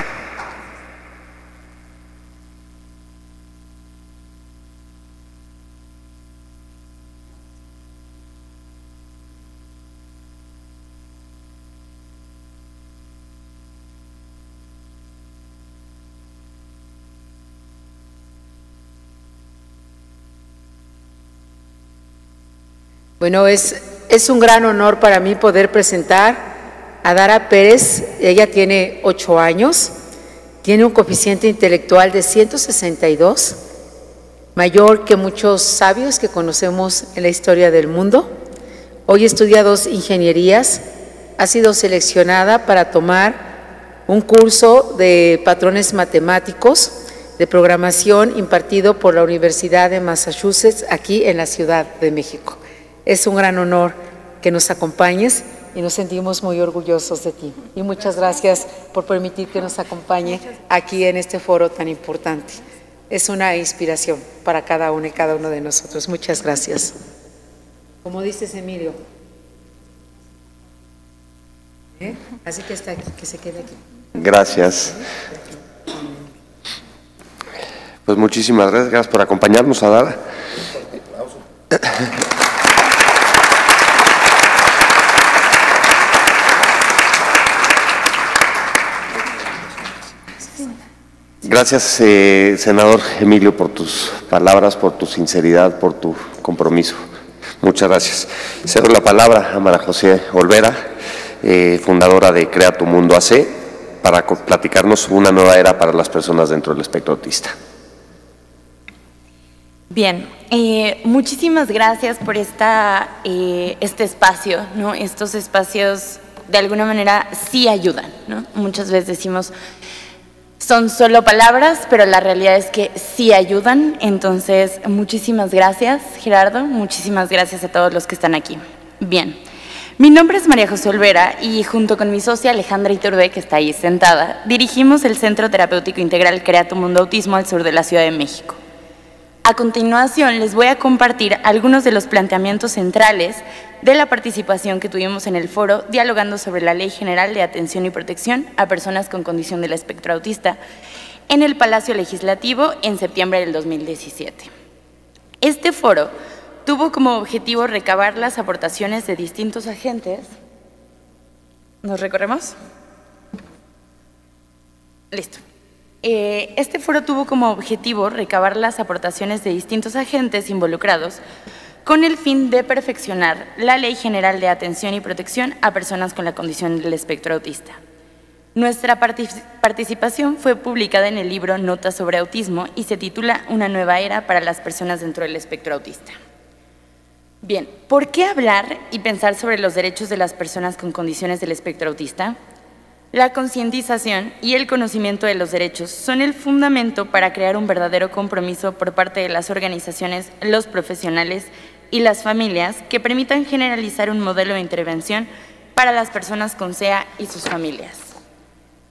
Bueno, es un gran honor para mí poder presentar a Dara Pérez. Ella tiene 8 años, tiene un coeficiente intelectual de 162, mayor que muchos sabios que conocemos en la historia del mundo, Hoy estudia 2 ingenierías, ha sido seleccionada para tomar un curso de patrones matemáticos de programación impartido por la Universidad de Massachusetts aquí en la Ciudad de México. Es un gran honor que nos acompañes y nos sentimos muy orgullosos de ti. Y muchas gracias por permitir que nos acompañe aquí en este foro tan importante. Es una inspiración para cada uno y cada uno de nosotros. Muchas gracias. Como dices, Emilio. Así que está aquí, que se quede aquí. Gracias. Pues muchísimas gracias por acompañarnos, Adara. Gracias, senador Emilio, por tus palabras, por tu sinceridad, por tu compromiso. Muchas gracias. Cedo la palabra a María José Olvera, fundadora de Crea tu Mundo AC, para platicarnos una nueva era para las personas dentro del espectro autista. Bien, muchísimas gracias por este espacio, ¿no? Estos espacios de alguna manera sí ayudan, ¿no? Muchas veces decimos, son solo palabras, pero la realidad es que sí ayudan. Entonces, muchísimas gracias, Gerardo, muchísimas gracias a todos los que están aquí. Bien, mi nombre es María José Olvera y junto con mi socia Alejandra Iturbé, que está ahí sentada, dirigimos el Centro Terapéutico Integral Crea tu Mundo Autismo al sur de la Ciudad de México. A continuación, les voy a compartir algunos de los planteamientos centrales de la participación que tuvimos en el foro dialogando sobre la Ley General de Atención y Protección a Personas con Condición del Espectro Autista en el Palacio Legislativo en septiembre del 2017. Este foro tuvo como objetivo recabar las aportaciones de distintos agentes. ¿Nos recorremos? Listo. Este foro tuvo como objetivo recabar las aportaciones de distintos agentes involucrados con el fin de perfeccionar la Ley General de Atención y Protección a Personas con la Condición del Espectro Autista. Nuestra participación fue publicada en el libro Notas sobre Autismo y se titula Una nueva era para las personas dentro del espectro autista. Bien, ¿por qué hablar y pensar sobre los derechos de las personas con condiciones del espectro autista? La concientización y el conocimiento de los derechos son el fundamento para crear un verdadero compromiso por parte de las organizaciones, los profesionales y las familias que permitan generalizar un modelo de intervención para las personas con SEA y sus familias.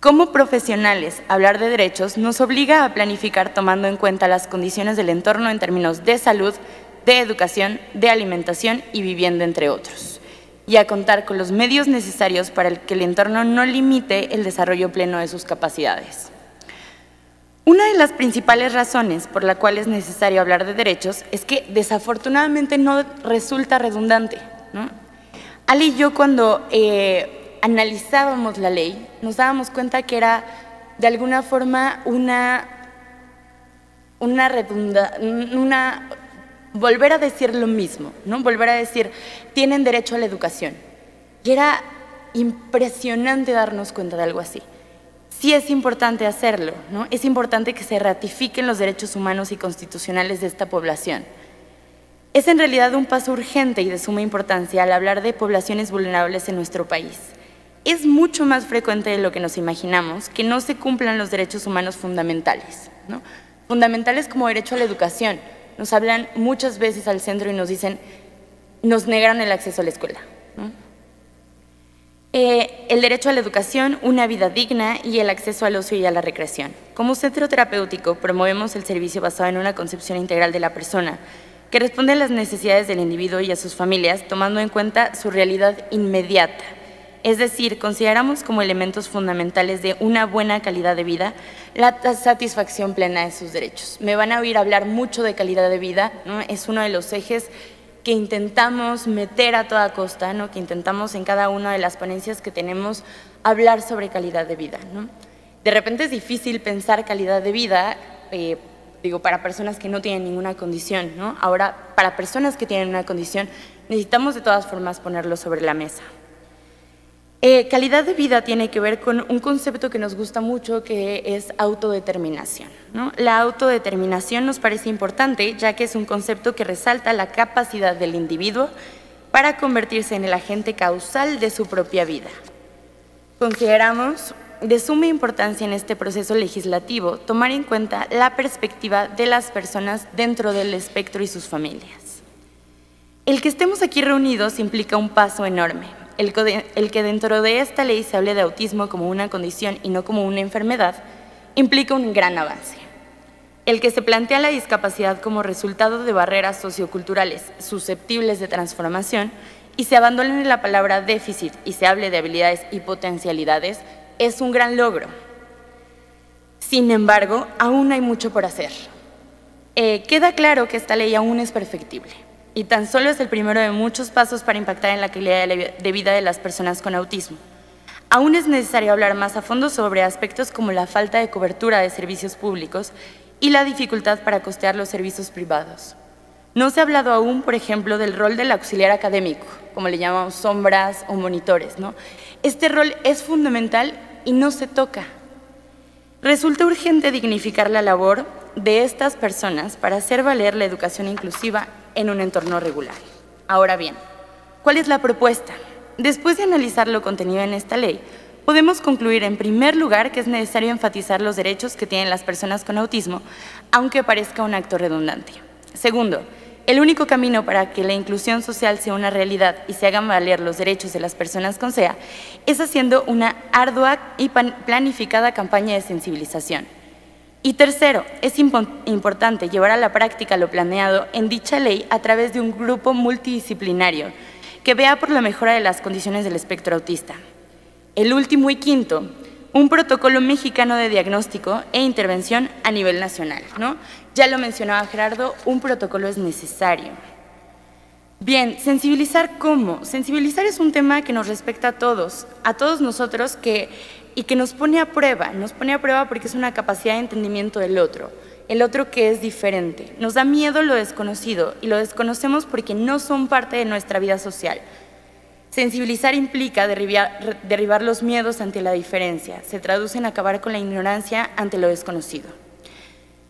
Como profesionales, hablar de derechos nos obliga a planificar tomando en cuenta las condiciones del entorno en términos de salud, de educación, de alimentación y vivienda, entre otros, y a contar con los medios necesarios para que el entorno no limite el desarrollo pleno de sus capacidades. Una de las principales razones por la cual es necesario hablar de derechos es que desafortunadamente no resulta redundante, ¿no? Ale y yo cuando analizábamos la ley nos dábamos cuenta que era de alguna forma volver a decir lo mismo, ¿no? Volver a decir, tienen derecho a la educación. Y era impresionante darnos cuenta de algo así. Sí es importante hacerlo, ¿no? Es importante que se ratifiquen los derechos humanos y constitucionales de esta población. Es en realidad un paso urgente y de suma importancia al hablar de poblaciones vulnerables en nuestro país. Es mucho más frecuente de lo que nos imaginamos que no se cumplan los derechos humanos fundamentales, ¿no? Fundamentales como derecho a la educación. Nos hablan muchas veces al centro y nos dicen, nos negaron el acceso a la escuela, ¿no? El derecho a la educación, una vida digna y el acceso al ocio y a la recreación. Como centro terapéutico promovemos el servicio basado en una concepción integral de la persona que responde a las necesidades del individuo y a sus familias tomando en cuenta su realidad inmediata. Es decir, consideramos como elementos fundamentales de una buena calidad de vida la satisfacción plena de sus derechos. Me van a oír hablar mucho de calidad de vida, ¿no? Es uno de los ejes que intentamos meter a toda costa, ¿no? Que intentamos en cada una de las ponencias que tenemos hablar sobre calidad de vida, ¿no? De repente es difícil pensar calidad de vida, para personas que no tienen ninguna condición, ¿no? Ahora, para personas que tienen una condición, necesitamos de todas formas ponerlo sobre la mesa. Calidad de vida tiene que ver con un concepto que nos gusta mucho, que es autodeterminación, ¿no? La autodeterminación nos parece importante, ya que es un concepto que resalta la capacidad del individuo para convertirse en el agente causal de su propia vida. Consideramos de suma importancia en este proceso legislativo tomar en cuenta la perspectiva de las personas dentro del espectro y sus familias. El que estemos aquí reunidos implica un paso enorme. El que dentro de esta ley se hable de autismo como una condición y no como una enfermedad implica un gran avance. El que se plantea la discapacidad como resultado de barreras socioculturales susceptibles de transformación y se abandone la palabra déficit y se hable de habilidades y potencialidades es un gran logro. Sin embargo, aún hay mucho por hacer. Queda claro que esta ley aún es perfectible y tan solo es el primero de muchos pasos para impactar en la calidad de vida de las personas con autismo. Aún es necesario hablar más a fondo sobre aspectos como la falta de cobertura de servicios públicos y la dificultad para costear los servicios privados. No se ha hablado aún, por ejemplo, del rol del auxiliar académico, como le llamamos sombras o monitores, ¿no? Este rol es fundamental y no se toca. Resulta urgente dignificar la labor de estas personas para hacer valer la educación inclusiva en un entorno regular. Ahora bien, ¿cuál es la propuesta? Después de analizar lo contenido en esta ley, podemos concluir en primer lugar que es necesario enfatizar los derechos que tienen las personas con autismo, aunque parezca un acto redundante. Segundo, el único camino para que la inclusión social sea una realidad y se hagan valer los derechos de las personas con SEA es haciendo una ardua y planificada campaña de sensibilización. Y tercero, es importante llevar a la práctica lo planeado en dicha ley a través de un grupo multidisciplinario que vea por la mejora de las condiciones del espectro autista. El último y quinto, un protocolo mexicano de diagnóstico e intervención a nivel nacional, ¿no? Ya lo mencionaba Gerardo, un protocolo es necesario. Bien, sensibilizar ¿cómo? Sensibilizar es un tema que nos respecta a todos nosotros y que nos pone a prueba porque es una capacidad de entendimiento del otro, el otro que es diferente. Nos da miedo lo desconocido y lo desconocemos porque no son parte de nuestra vida social. Sensibilizar implica derribar los miedos ante la diferencia, se traduce en acabar con la ignorancia ante lo desconocido.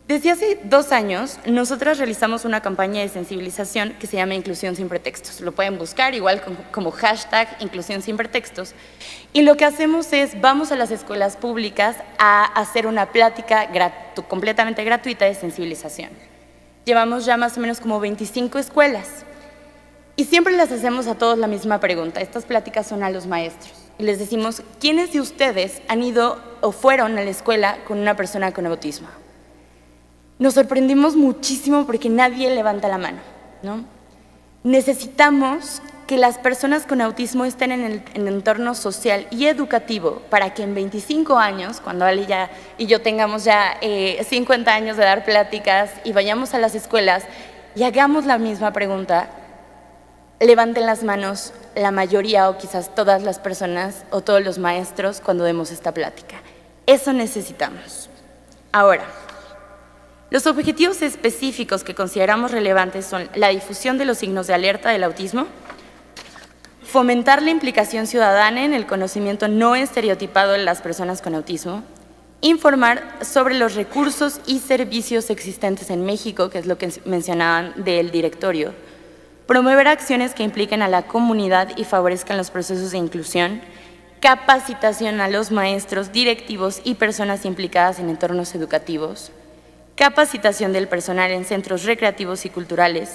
Desde hace 2 años, nosotras realizamos una campaña de sensibilización que se llama Inclusión sin pretextos. Lo pueden buscar igual como hashtag Inclusión sin pretextos. Y lo que hacemos es, vamos a las escuelas públicas a hacer una plática completamente gratuita de sensibilización. Llevamos ya más o menos como 25 escuelas. Y siempre les hacemos a todos la misma pregunta. Estas pláticas son a los maestros. Y les decimos, ¿quiénes de ustedes han ido o fueron a la escuela con una persona con autismo? Nos sorprendimos muchísimo porque nadie levanta la mano, ¿no? Necesitamos que las personas con autismo estén en el entorno social y educativo para que en 25 años, cuando Ale y yo tengamos ya 50 años de dar pláticas y vayamos a las escuelas y hagamos la misma pregunta, levanten las manos la mayoría o quizás todas las personas o todos los maestros cuando demos esta plática. Eso necesitamos. Ahora, los objetivos específicos que consideramos relevantes son la difusión de los signos de alerta del autismo, fomentar la implicación ciudadana en el conocimiento no estereotipado de las personas con autismo, informar sobre los recursos y servicios existentes en México, que es lo que mencionaban del directorio, promover acciones que impliquen a la comunidad y favorezcan los procesos de inclusión, capacitación a los maestros, directivos y personas implicadas en entornos educativos, capacitación del personal en centros recreativos y culturales,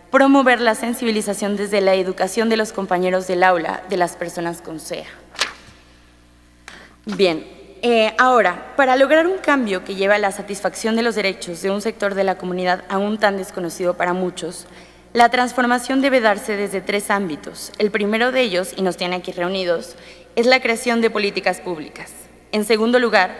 promover la sensibilización desde la educación de los compañeros del aula de las personas con SEA. Bien, ahora, para lograr un cambio que lleve a la satisfacción de los derechos de un sector de la comunidad aún tan desconocido para muchos, la transformación debe darse desde 3 ámbitos. El primero de ellos, y nos tiene aquí reunidos, es la creación de políticas públicas. En segundo lugar,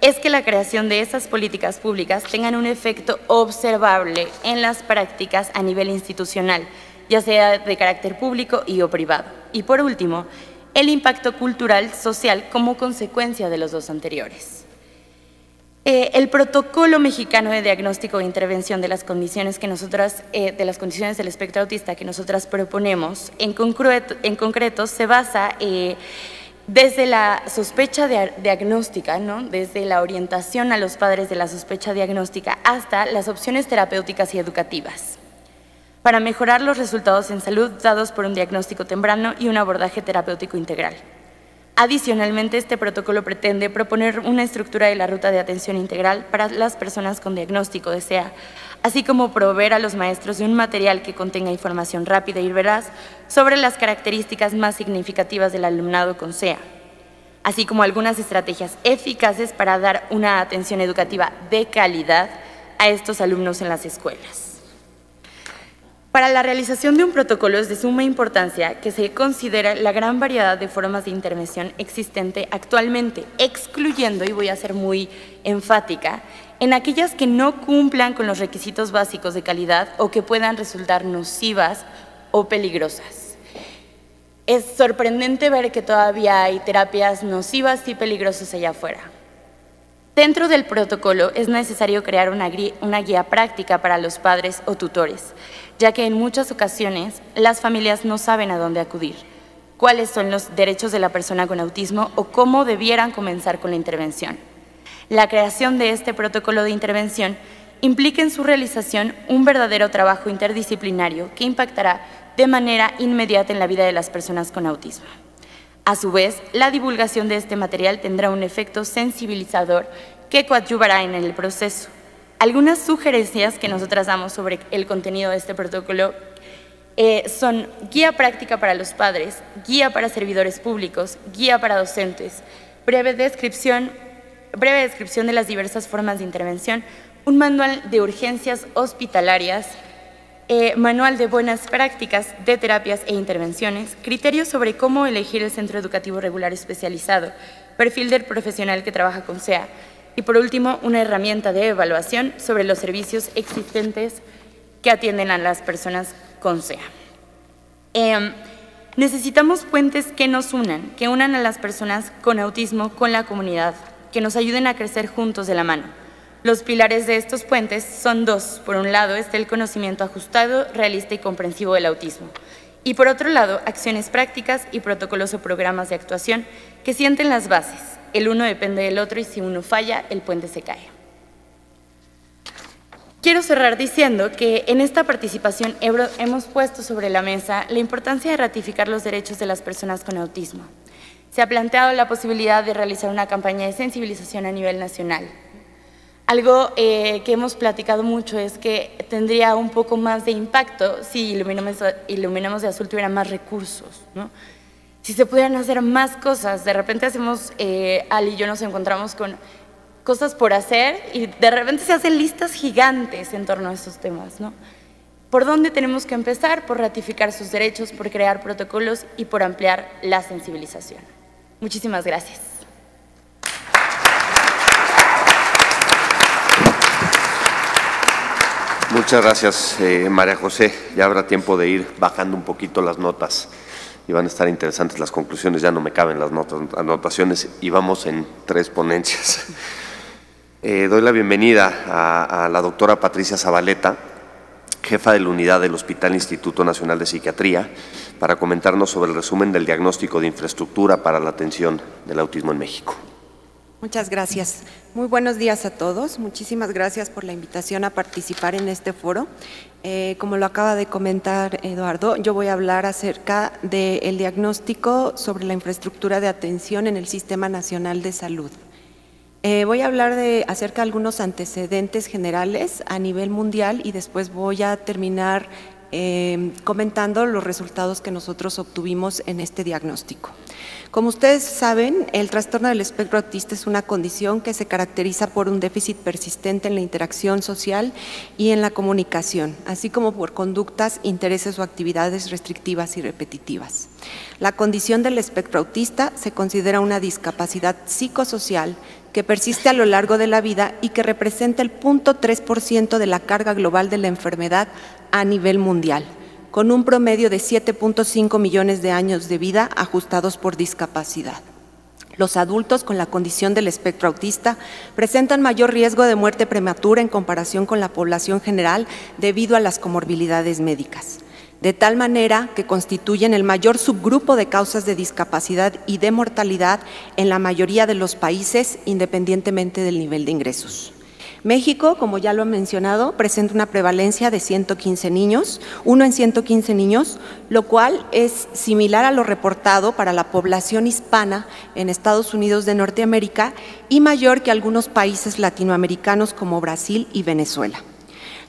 es que la creación de esas políticas públicas tengan un efecto observable en las prácticas a nivel institucional, ya sea de carácter público y o privado. Y por último, el impacto cultural, social, como consecuencia de los 2 anteriores. El protocolo mexicano de diagnóstico e intervención de las condiciones del espectro autista que nosotras proponemos, en concreto se basa desde la sospecha diagnóstica, ¿no? Desde la orientación a los padres de la sospecha diagnóstica hasta las opciones terapéuticas y educativas. para mejorar los resultados en salud dados por un diagnóstico temprano y un abordaje terapéutico integral. Adicionalmente, este protocolo pretende proponer una estructura de la ruta de atención integral para las personas con diagnóstico de SEA, así como proveer a los maestros de un material que contenga información rápida y veraz sobre las características más significativas del alumnado con SEA, así como algunas estrategias eficaces para dar una atención educativa de calidad a estos alumnos en las escuelas. Para la realización de un protocolo es de suma importancia que se considere la gran variedad de formas de intervención existente actualmente, excluyendo, y voy a ser muy enfática, en aquellas que no cumplan con los requisitos básicos de calidad o que puedan resultar nocivas o peligrosas. Es sorprendente ver que todavía hay terapias nocivas y peligrosas allá afuera. Dentro del protocolo es necesario crear una guía práctica para los padres o tutores, ya que en muchas ocasiones las familias no saben a dónde acudir, cuáles son los derechos de la persona con autismo o cómo debieran comenzar con la intervención. La creación de este protocolo de intervención implica en su realización un verdadero trabajo interdisciplinario que impactará de manera inmediata en la vida de las personas con autismo. A su vez, la divulgación de este material tendrá un efecto sensibilizador que coadyuvará en el proceso. Algunas sugerencias que nosotras damos sobre el contenido de este protocolo son guía práctica para los padres, guía para servidores públicos, guía para docentes, breve descripción de las diversas formas de intervención, un manual de urgencias hospitalarias, manual de buenas prácticas de terapias e intervenciones, criterios sobre cómo elegir el centro educativo regular especializado, perfil del profesional que trabaja con SEA y, por último, una herramienta de evaluación sobre los servicios existentes que atienden a las personas con SEA. Necesitamos puentes que nos unan, que unan a las personas con autismo con la comunidad, que nos ayuden a crecer juntos de la mano. Los pilares de estos puentes son dos. Por un lado está el conocimiento ajustado, realista y comprensivo del autismo. Y por otro lado, acciones prácticas y protocolos o programas de actuación que sienten las bases. El uno depende del otro y si uno falla, el puente se cae. Quiero cerrar diciendo que en esta participación hemos puesto sobre la mesa la importancia de ratificar los derechos de las personas con autismo. Se ha planteado la posibilidad de realizar una campaña de sensibilización a nivel nacional. Algo que hemos platicado mucho es que tendría un poco más de impacto si Iluminemos de Azul tuviera más recursos, ¿no? Si se pudieran hacer más cosas. De repente Ali y yo nos encontramos con cosas por hacer y de repente se hacen listas gigantes en torno a estos temas, ¿no? ¿Por dónde tenemos que empezar? Por ratificar sus derechos, por crear protocolos y por ampliar la sensibilización. Muchísimas gracias. Muchas gracias, María José. Ya habrá tiempo de ir bajando un poquito las notas y van a estar interesantes las conclusiones. Ya no me caben las anotaciones y vamos en 3 ponencias. Doy la bienvenida a la doctora Patricia Zabaleta, jefa de la unidad del Hospital Instituto Nacional de Psiquiatría, para comentarnos sobre el resumen del diagnóstico de infraestructura para la atención del autismo en México. Muchas gracias. Muy buenos días a todos. Muchísimas gracias por la invitación a participar en este foro. Como lo acaba de comentar Eduardo, yo voy a hablar acerca del diagnóstico sobre la infraestructura de atención en el Sistema Nacional de Salud. Voy a hablar acerca de algunos antecedentes generales a nivel mundial y después voy a terminar comentando los resultados que nosotros obtuvimos en este diagnóstico. Como ustedes saben, el trastorno del espectro autista es una condición que se caracteriza por un déficit persistente en la interacción social y en la comunicación, así como por conductas, intereses o actividades restrictivas y repetitivas. La condición del espectro autista se considera una discapacidad psicosocial que persiste a lo largo de la vida y que representa el 0.3% de la carga global de la enfermedad a nivel mundial, con un promedio de 7.5 millones de años de vida ajustados por discapacidad. Los adultos con la condición del espectro autista presentan mayor riesgo de muerte prematura en comparación con la población general debido a las comorbilidades médicas, de tal manera que constituyen el mayor subgrupo de causas de discapacidad y de mortalidad en la mayoría de los países, independientemente del nivel de ingresos. México, como ya lo he mencionado, presenta una prevalencia de 115 niños, 1 en 115 niños, lo cual es similar a lo reportado para la población hispana en Estados Unidos de Norteamérica y mayor que algunos países latinoamericanos como Brasil y Venezuela.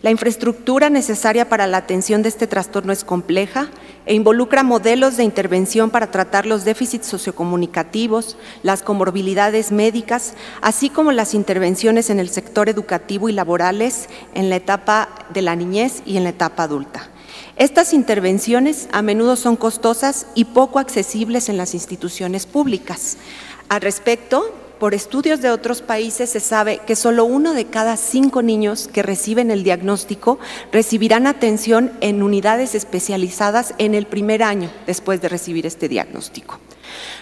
La infraestructura necesaria para la atención de este trastorno es compleja e involucra modelos de intervención para tratar los déficits sociocomunicativos, las comorbilidades médicas, así como las intervenciones en el sector educativo y laborales en la etapa de la niñez y en la etapa adulta. Estas intervenciones a menudo son costosas y poco accesibles en las instituciones públicas. Al respecto, por estudios de otros países se sabe que solo 1 de cada 5 niños que reciben el diagnóstico recibirán atención en unidades especializadas en el primer año después de recibir este diagnóstico.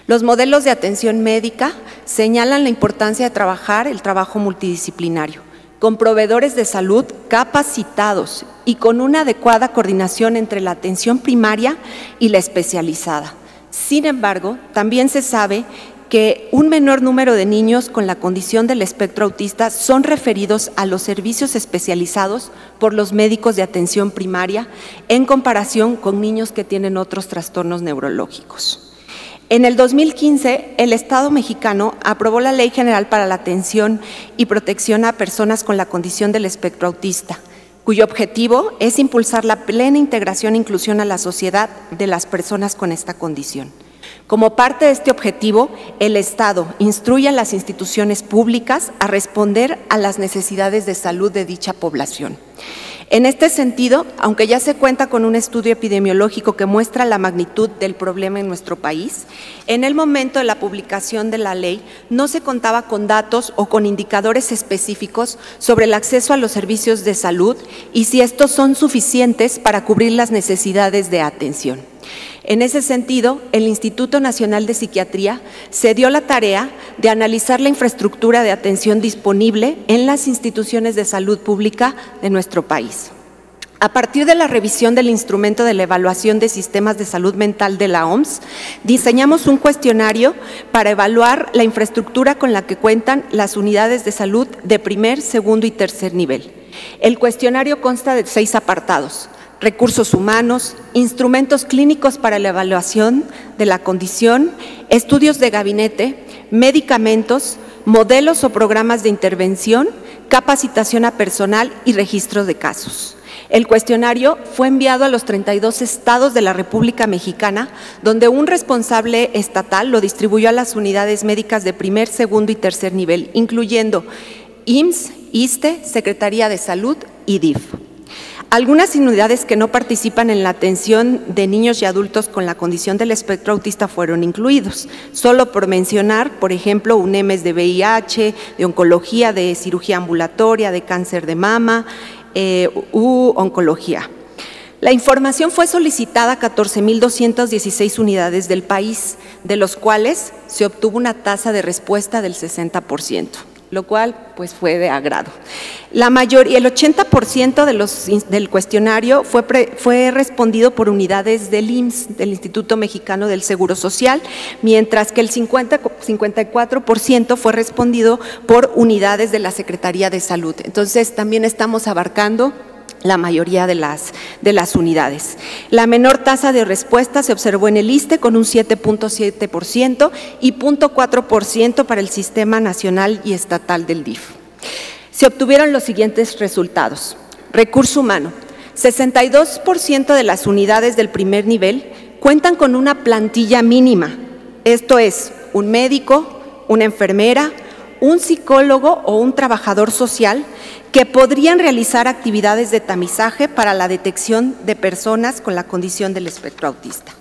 Los modelos de atención médica señalan la importancia de trabajar el trabajo multidisciplinario, con proveedores de salud capacitados y con una adecuada coordinación entre la atención primaria y la especializada. Sin embargo, también se sabe que un menor número de niños con la condición del espectro autista son referidos a los servicios especializados por los médicos de atención primaria en comparación con niños que tienen otros trastornos neurológicos. En el 2015, el Estado mexicano aprobó la Ley General para la Atención y Protección a Personas con la Condición del Espectro Autista, cuyo objetivo es impulsar la plena integración e inclusión a la sociedad de las personas con esta condición. Como parte de este objetivo, el Estado instruye a las instituciones públicas a responder a las necesidades de salud de dicha población. En este sentido, aunque ya se cuenta con un estudio epidemiológico que muestra la magnitud del problema en nuestro país, en el momento de la publicación de la ley no se contaba con datos o con indicadores específicos sobre el acceso a los servicios de salud y si estos son suficientes para cubrir las necesidades de atención. En ese sentido, el Instituto Nacional de Psiquiatría se dio la tarea de analizar la infraestructura de atención disponible en las instituciones de salud pública de nuestro país. A partir de la revisión del instrumento de la evaluación de sistemas de salud mental de la OMS, diseñamos un cuestionario para evaluar la infraestructura con la que cuentan las unidades de salud de primer, segundo y tercer nivel. El cuestionario consta de 6 apartados: recursos humanos, instrumentos clínicos para la evaluación de la condición, estudios de gabinete, medicamentos, modelos o programas de intervención, capacitación a personal y registro de casos. El cuestionario fue enviado a los 32 estados de la República Mexicana, donde un responsable estatal lo distribuyó a las unidades médicas de primer, segundo y tercer nivel, incluyendo IMSS, ISSSTE, Secretaría de Salud y DIF. Algunas unidades que no participan en la atención de niños y adultos con la condición del espectro autista fueron incluidos, solo por mencionar, por ejemplo, UNEMES de VIH, de oncología, de cirugía ambulatoria, de cáncer de mama, oncología. La información fue solicitada a 14.216 unidades del país, de los cuales se obtuvo una tasa de respuesta del 60%. Lo cual pues fue de agrado. La mayoría, el 80% del cuestionario fue respondido por unidades del IMSS, del Instituto Mexicano del Seguro Social, mientras que el 54% fue respondido por unidades de la Secretaría de Salud. Entonces también estamos abarcando la mayoría de las unidades. La menor tasa de respuesta se observó en el ISSSTE con un 7.7% y 0.4% para el Sistema Nacional y Estatal del DIF. Se obtuvieron los siguientes resultados. Recurso humano. 62% de las unidades del primer nivel cuentan con una plantilla mínima, esto es, un médico, una enfermera, un psicólogo o un trabajador social que podrían realizar actividades de tamizaje para la detección de personas con la condición del espectro autista.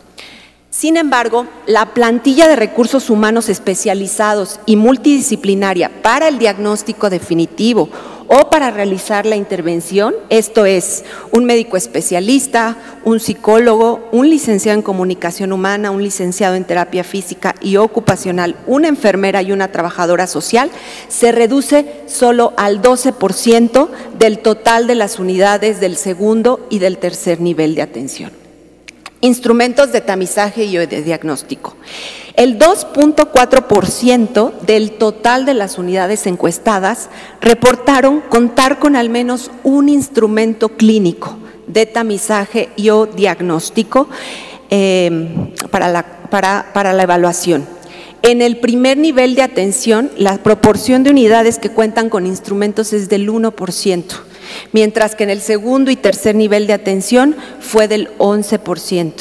Sin embargo, la plantilla de recursos humanos especializados y multidisciplinaria para el diagnóstico definitivo o para realizar la intervención, esto es, un médico especialista, un psicólogo, un licenciado en comunicación humana, un licenciado en terapia física y ocupacional, una enfermera y una trabajadora social, se reduce solo al 12% del total de las unidades del segundo y del tercer nivel de atención. Instrumentos de tamizaje y de diagnóstico. El 2.4% del total de las unidades encuestadas reportaron contar con al menos un instrumento clínico de tamizaje y o diagnóstico para la evaluación. En el primer nivel de atención, la proporción de unidades que cuentan con instrumentos es del 1%. Mientras que en el segundo y tercer nivel de atención fue del 11%.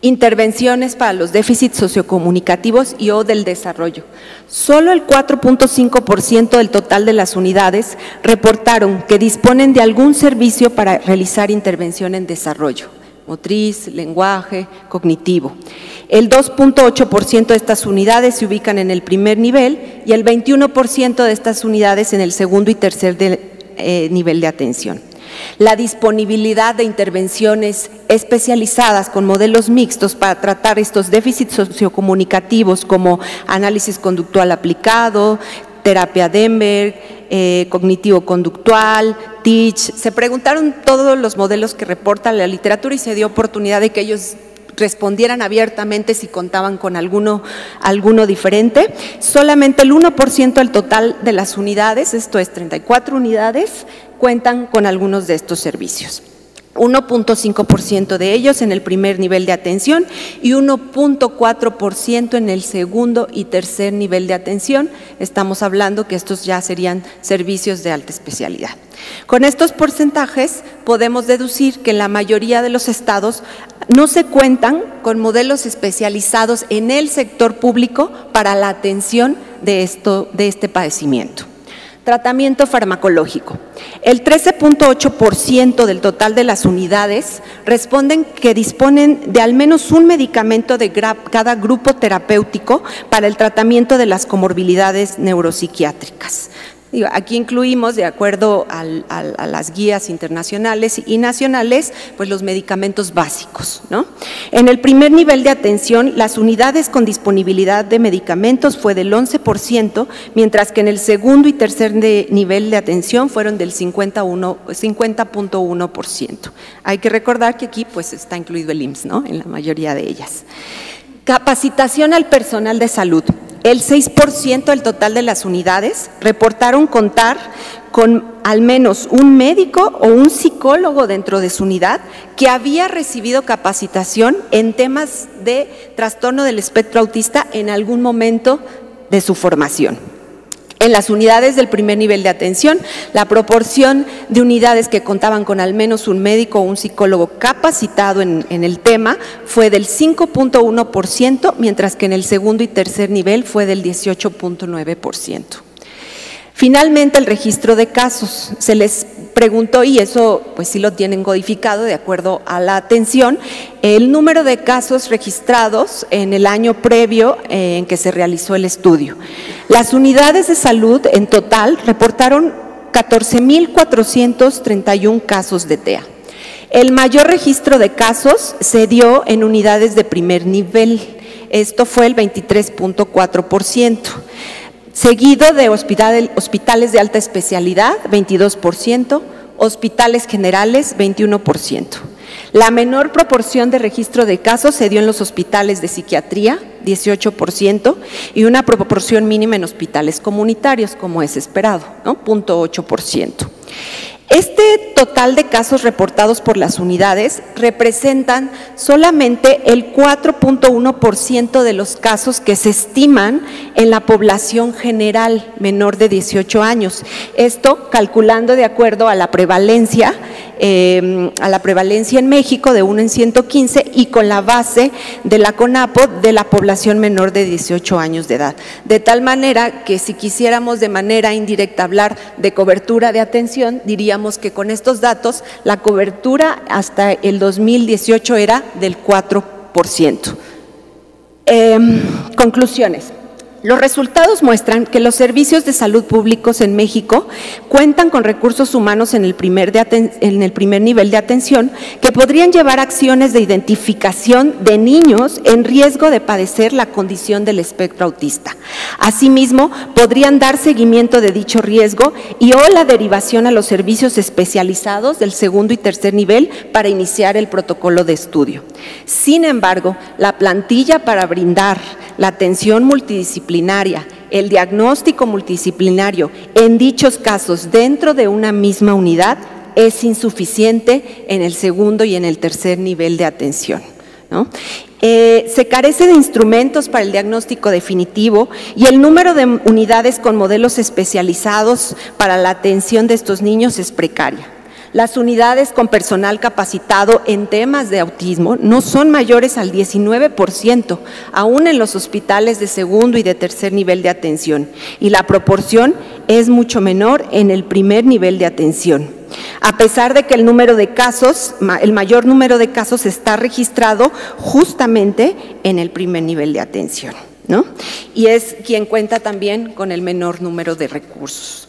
Intervenciones para los déficits sociocomunicativos y o del desarrollo. Solo el 4.5% del total de las unidades reportaron que disponen de algún servicio para realizar intervención en desarrollo, motriz, lenguaje, cognitivo. El 2.8% de estas unidades se ubican en el primer nivel y el 21% de estas unidades en el segundo y tercer nivel de atención. La disponibilidad de intervenciones especializadas con modelos mixtos para tratar estos déficits sociocomunicativos como análisis conductual aplicado, terapia Denver, cognitivo-conductual, TEACH. Se preguntaron todos los modelos que reporta la literatura y se dio oportunidad de que ellos respondieran abiertamente si contaban con alguno diferente. Solamente el 1% del total de las unidades, esto es 34 unidades, cuentan con algunos de estos servicios. 1.5% de ellos en el primer nivel de atención y 1.4% en el segundo y tercer nivel de atención. Estamos hablando que estos ya serían servicios de alta especialidad. Con estos porcentajes podemos deducir que en la mayoría de los estados no se cuentan con modelos especializados en el sector público para la atención de este padecimiento. Tratamiento farmacológico. El 13.8% del total de las unidades responden que disponen de al menos un medicamento de cada grupo terapéutico para el tratamiento de las comorbilidades neuropsiquiátricas. Aquí incluimos, de acuerdo a las guías internacionales y nacionales, pues los medicamentos básicos, ¿no? En el primer nivel de atención, las unidades con disponibilidad de medicamentos fue del 11%, mientras que en el segundo y tercer nivel de atención fueron del 50.1%. Hay que recordar que aquí pues está incluido el IMSS, ¿no? En la mayoría de ellas. Capacitación al personal de salud. El 6% del total de las unidades reportaron contar con al menos un médico o un psicólogo dentro de su unidad que había recibido capacitación en temas de trastorno del espectro autista en algún momento de su formación. En las unidades del primer nivel de atención, la proporción de unidades que contaban con al menos un médico o un psicólogo capacitado en el tema fue del 5.1%, mientras que en el segundo y tercer nivel fue del 18.9%. Finalmente, el registro de casos. Se les preguntó, y eso pues sí lo tienen codificado de acuerdo a la atención, el número de casos registrados en el año previo en que se realizó el estudio. Las unidades de salud en total reportaron 14.431 casos de TEA. El mayor registro de casos se dio en unidades de primer nivel, esto fue el 23.4%. Seguido de hospitales de alta especialidad, 22%, hospitales generales, 21%. La menor proporción de registro de casos se dio en los hospitales de psiquiatría, 18%, y una proporción mínima en hospitales comunitarios, como es esperado, ¿no? 0.8%. Este total de casos reportados por las unidades representan solamente el 4.1% de los casos que se estiman en la población general menor de 18 años. Esto calculando de acuerdo a la prevalencia en México de 1 en 115 y con la base de la CONAPO de la población menor de 18 años de edad. De tal manera que si quisiéramos de manera indirecta hablar de cobertura de atención, diríamos que con estos datos la cobertura hasta el 2018 era del 4%. Conclusiones. Los resultados muestran que los servicios de salud públicos en México cuentan con recursos humanos en el primer nivel de atención que podrían llevar acciones de identificación de niños en riesgo de padecer la condición del espectro autista. Asimismo, podrían dar seguimiento de dicho riesgo y o la derivación a los servicios especializados del segundo y tercer nivel para iniciar el protocolo de estudio. Sin embargo, la plantilla para brindar la atención multidisciplinaria, el diagnóstico multidisciplinario en dichos casos dentro de una misma unidad es insuficiente en el segundo y en el tercer nivel de atención, ¿no? Se carece de instrumentos para el diagnóstico definitivo y el número de unidades con modelos especializados para la atención de estos niños es precaria. Las unidades con personal capacitado en temas de autismo no son mayores al 19%, aún en los hospitales de segundo y de tercer nivel de atención, y la proporción es mucho menor en el primer nivel de atención. A pesar de que el mayor número de casos está registrado justamente en el primer nivel de atención, ¿no? Y es quien cuenta también con el menor número de recursos.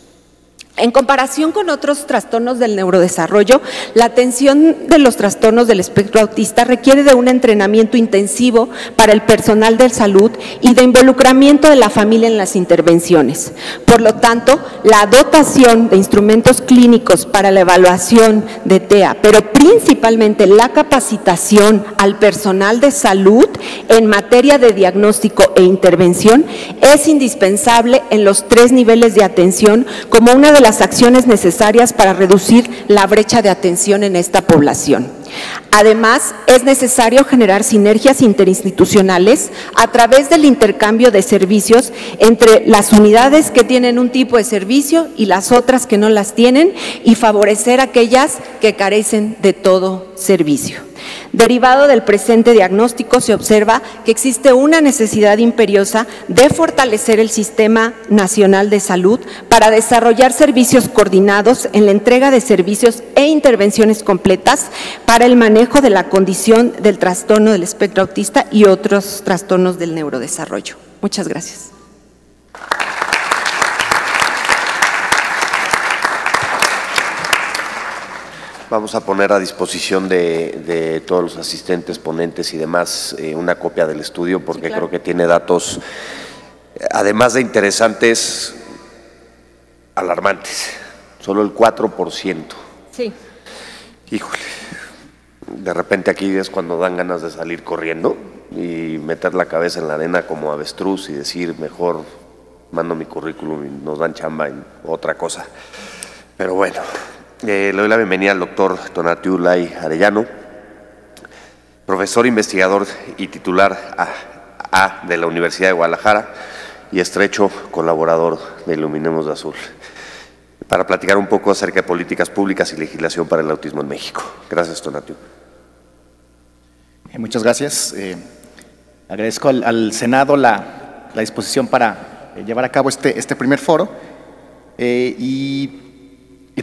En comparación con otros trastornos del neurodesarrollo, la atención de los trastornos del espectro autista requiere de un entrenamiento intensivo para el personal de salud y de involucramiento de la familia en las intervenciones. Por lo tanto, la dotación de instrumentos clínicos para la evaluación de TEA, pero principalmente la capacitación al personal de salud en materia de diagnóstico e intervención es indispensable en los 3 niveles de atención como una de las acciones necesarias para reducir la brecha de atención en esta población. Además, es necesario generar sinergias interinstitucionales a través del intercambio de servicios entre las unidades que tienen un tipo de servicio y las otras que no las tienen y favorecer aquellas que carecen de todo servicio. Derivado del presente diagnóstico, se observa que existe una necesidad imperiosa de fortalecer el Sistema Nacional de Salud para desarrollar servicios coordinados en la entrega de servicios e intervenciones completas para el manejo de la condición del trastorno del espectro autista y otros trastornos del neurodesarrollo. Muchas gracias. Vamos a poner a disposición de todos los asistentes, ponentes y demás una copia del estudio porque sí, claro, creo que tiene datos, además de interesantes, alarmantes. Solo el 4%. Sí. Híjole, de repente aquí es cuando dan ganas de salir corriendo y meter la cabeza en la arena como avestruz y decir, mejor mando mi currículum y nos dan chamba en otra cosa. Pero bueno. Le doy la bienvenida al doctor Tonatiuh Lai Arellano, profesor investigador y titular de la Universidad de Guadalajara y estrecho colaborador de Iluminemos de Azul, para platicar un poco acerca de políticas públicas y legislación para el autismo en México. Gracias, Tonatiuh. Muchas gracias. Agradezco al Senado la disposición para llevar a cabo este primer foro y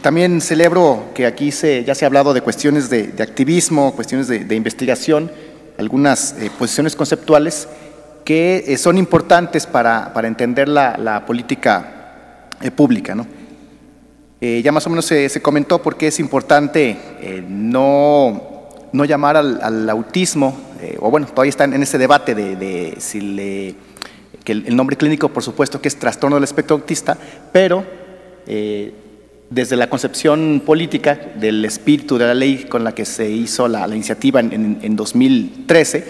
también celebro que aquí ya se ha hablado de cuestiones de activismo, cuestiones de investigación, algunas posiciones conceptuales que son importantes para entender la política pública, ¿no? Ya más o menos se comentó por qué es importante no llamar al autismo, o bueno, todavía está en ese debate de que el nombre clínico, por supuesto, que es trastorno del espectro autista, pero desde la concepción política del espíritu de la ley con la que se hizo la iniciativa en 2013,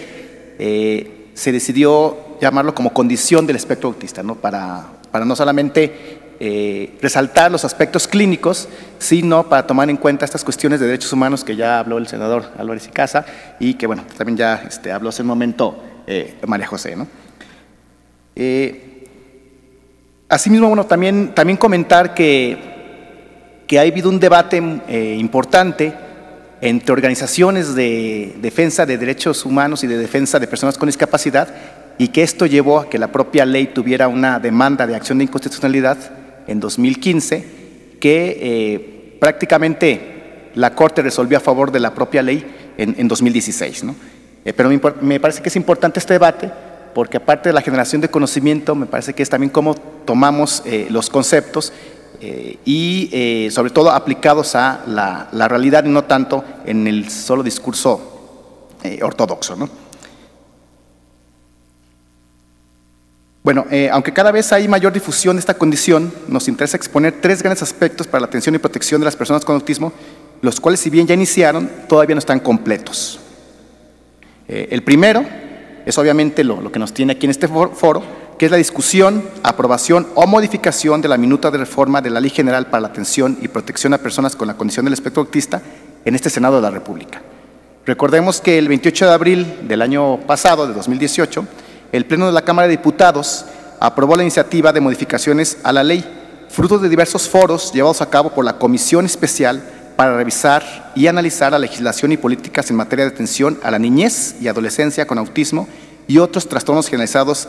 se decidió llamarlo como condición del espectro autista, ¿no? Para no solamente resaltar los aspectos clínicos, sino para tomar en cuenta estas cuestiones de derechos humanos que ya habló el senador Álvarez y Casa y que, bueno, también ya habló hace un momento María José, ¿no? Asimismo, bueno, también comentar que ha habido un debate importante entre organizaciones de defensa de derechos humanos y de defensa de personas con discapacidad, y que esto llevó a que la propia ley tuviera una demanda de acción de inconstitucionalidad en 2015, que prácticamente la Corte resolvió a favor de la propia ley en 2016, ¿no? Pero me parece que es importante este debate porque aparte de la generación de conocimiento, me parece que es también cómo tomamos los conceptos y sobre todo aplicados a la realidad y no tanto en el solo discurso ortodoxo, ¿no? Bueno, aunque cada vez hay mayor difusión de esta condición, nos interesa exponer 3 grandes aspectos para la atención y protección de las personas con autismo, los cuales, si bien ya iniciaron, todavía no están completos. El primero es obviamente lo que nos tiene aquí en este foro, que es la discusión, aprobación o modificación de la minuta de reforma de la Ley General para la Atención y Protección a Personas con la Condición del Espectro Autista en este Senado de la República. Recordemos que el 28 de abril del año pasado, de 2018, el Pleno de la Cámara de Diputados aprobó la iniciativa de modificaciones a la ley, fruto de diversos foros llevados a cabo por la Comisión Especial para revisar y analizar la legislación y políticas en materia de atención a la niñez y adolescencia con autismo y otros trastornos generalizados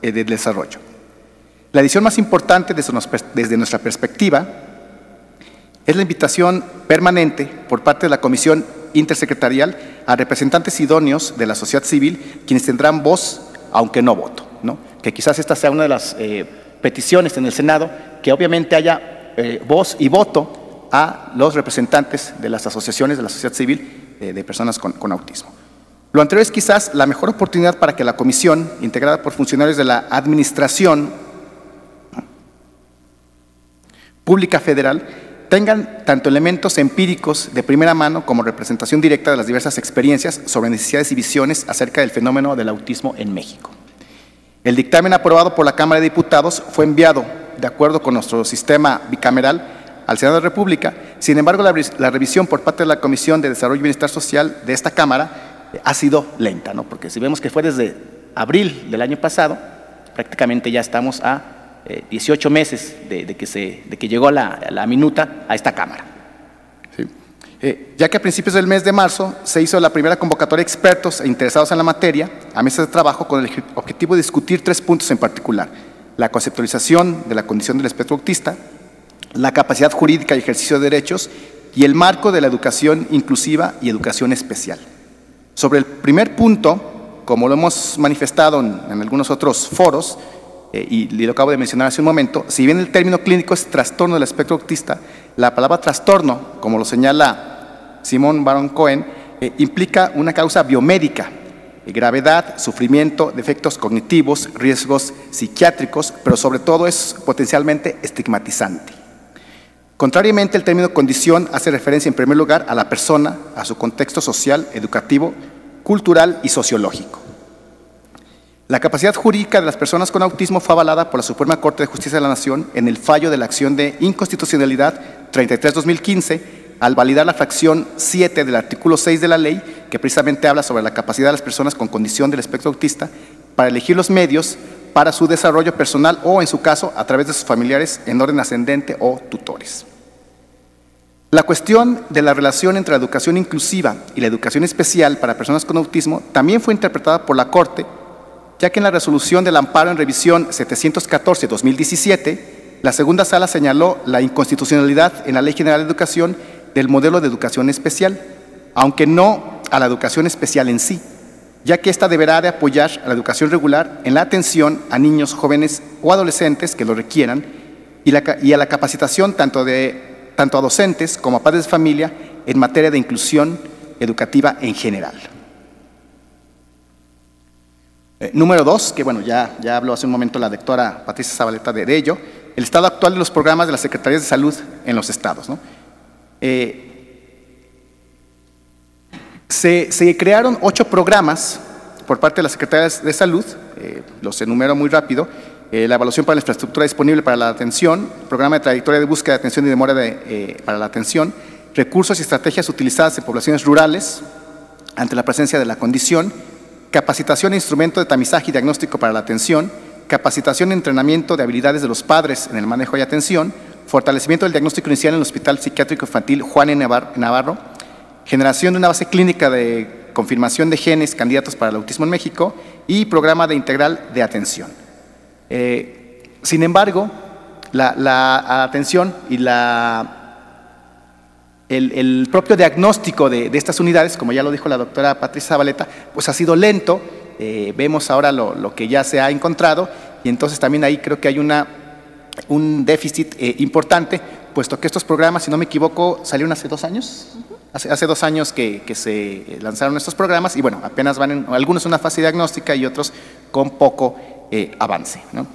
del desarrollo. La edición más importante desde nuestra perspectiva es la invitación permanente por parte de la Comisión Intersecretarial a representantes idóneos de la sociedad civil, quienes tendrán voz, aunque no voto, ¿no? Que quizás esta sea una de las peticiones en el Senado, que obviamente haya voz y voto a los representantes de las asociaciones de la sociedad civil de personas con autismo. Lo anterior es quizás la mejor oportunidad para que la comisión, integrada por funcionarios de la Administración Pública Federal, tengan tanto elementos empíricos de primera mano como representación directa de las diversas experiencias sobre necesidades y visiones acerca del fenómeno del autismo en México. El dictamen aprobado por la Cámara de Diputados fue enviado, de acuerdo con nuestro sistema bicameral, al Senado de la República. Sin embargo, la revisión por parte de la Comisión de Desarrollo y Bienestar Social de esta Cámara ha sido lenta, ¿no? Porque si vemos que fue desde abril del año pasado, prácticamente ya estamos a 18 meses de que llegó la minuta a esta Cámara. Sí. Ya que a principios del mes de marzo se hizo la primera convocatoria de expertos e interesados en la materia a mesas de trabajo con el objetivo de discutir 3 puntos en particular: la conceptualización de la condición del espectro autista, la capacidad jurídica y ejercicio de derechos y el marco de la educación inclusiva y educación especial. Sobre el primer punto, como lo hemos manifestado en algunos otros foros, y lo acabo de mencionar hace un momento, si bien el término clínico es trastorno del espectro autista, la palabra trastorno, como lo señala Simón Baron Cohen, implica una causa biomédica, gravedad, sufrimiento, defectos cognitivos, riesgos psiquiátricos, pero sobre todo es potencialmente estigmatizante. Contrariamente, el término condición hace referencia en primer lugar a la persona, a su contexto social, educativo, cultural y sociológico. La capacidad jurídica de las personas con autismo fue avalada por la Suprema Corte de Justicia de la Nación en el fallo de la acción de inconstitucionalidad 33-2015, al validar la fracción 7 del artículo 6 de la ley, que precisamente habla sobre la capacidad de las personas con condición del espectro autista para elegir los medios para su desarrollo personal o, en su caso, a través de sus familiares en orden ascendente o tutores. La cuestión de la relación entre la educación inclusiva y la educación especial para personas con autismo también fue interpretada por la Corte, ya que en la resolución del amparo en revisión 714-2017, la segunda sala señaló la inconstitucionalidad en la Ley General de Educación del modelo de educación especial, aunque no a la educación especial en sí, ya que ésta deberá de apoyar a la educación regular en la atención a niños, jóvenes o adolescentes que lo requieran y a la capacitación tanto a docentes como a padres de familia en materia de inclusión educativa en general. Número 2, que bueno, ya habló hace un momento la doctora Patricia Zabaleta de ello, el estado actual de los programas de las Secretarías de Salud en los estados, ¿no? Se crearon 8 programas por parte de las Secretarías de Salud, los enumero muy rápido: la evaluación para la infraestructura disponible para la atención, programa de trayectoria de búsqueda de atención y demora para la atención, recursos y estrategias utilizadas en poblaciones rurales ante la presencia de la condición, capacitación e instrumento de tamizaje y diagnóstico para la atención, capacitación y entrenamiento de habilidades de los padres en el manejo y atención, fortalecimiento del diagnóstico inicial en el Hospital Psiquiátrico Infantil Juan N. Navarro, generación de una base clínica de confirmación de genes candidatos para el autismo en México y programa de integral de atención. Sin embargo, la atención y el propio diagnóstico de estas unidades, como ya lo dijo la doctora Patricia Zabaleta, pues ha sido lento vemos ahora lo que ya se ha encontrado, y entonces también ahí creo que hay un déficit importante, puesto que estos programas, si no me equivoco, salieron hace 2 años. Hace 2 años que se lanzaron estos programas, y bueno, apenas van algunos en una fase diagnóstica y otros con poco avance, ¿no?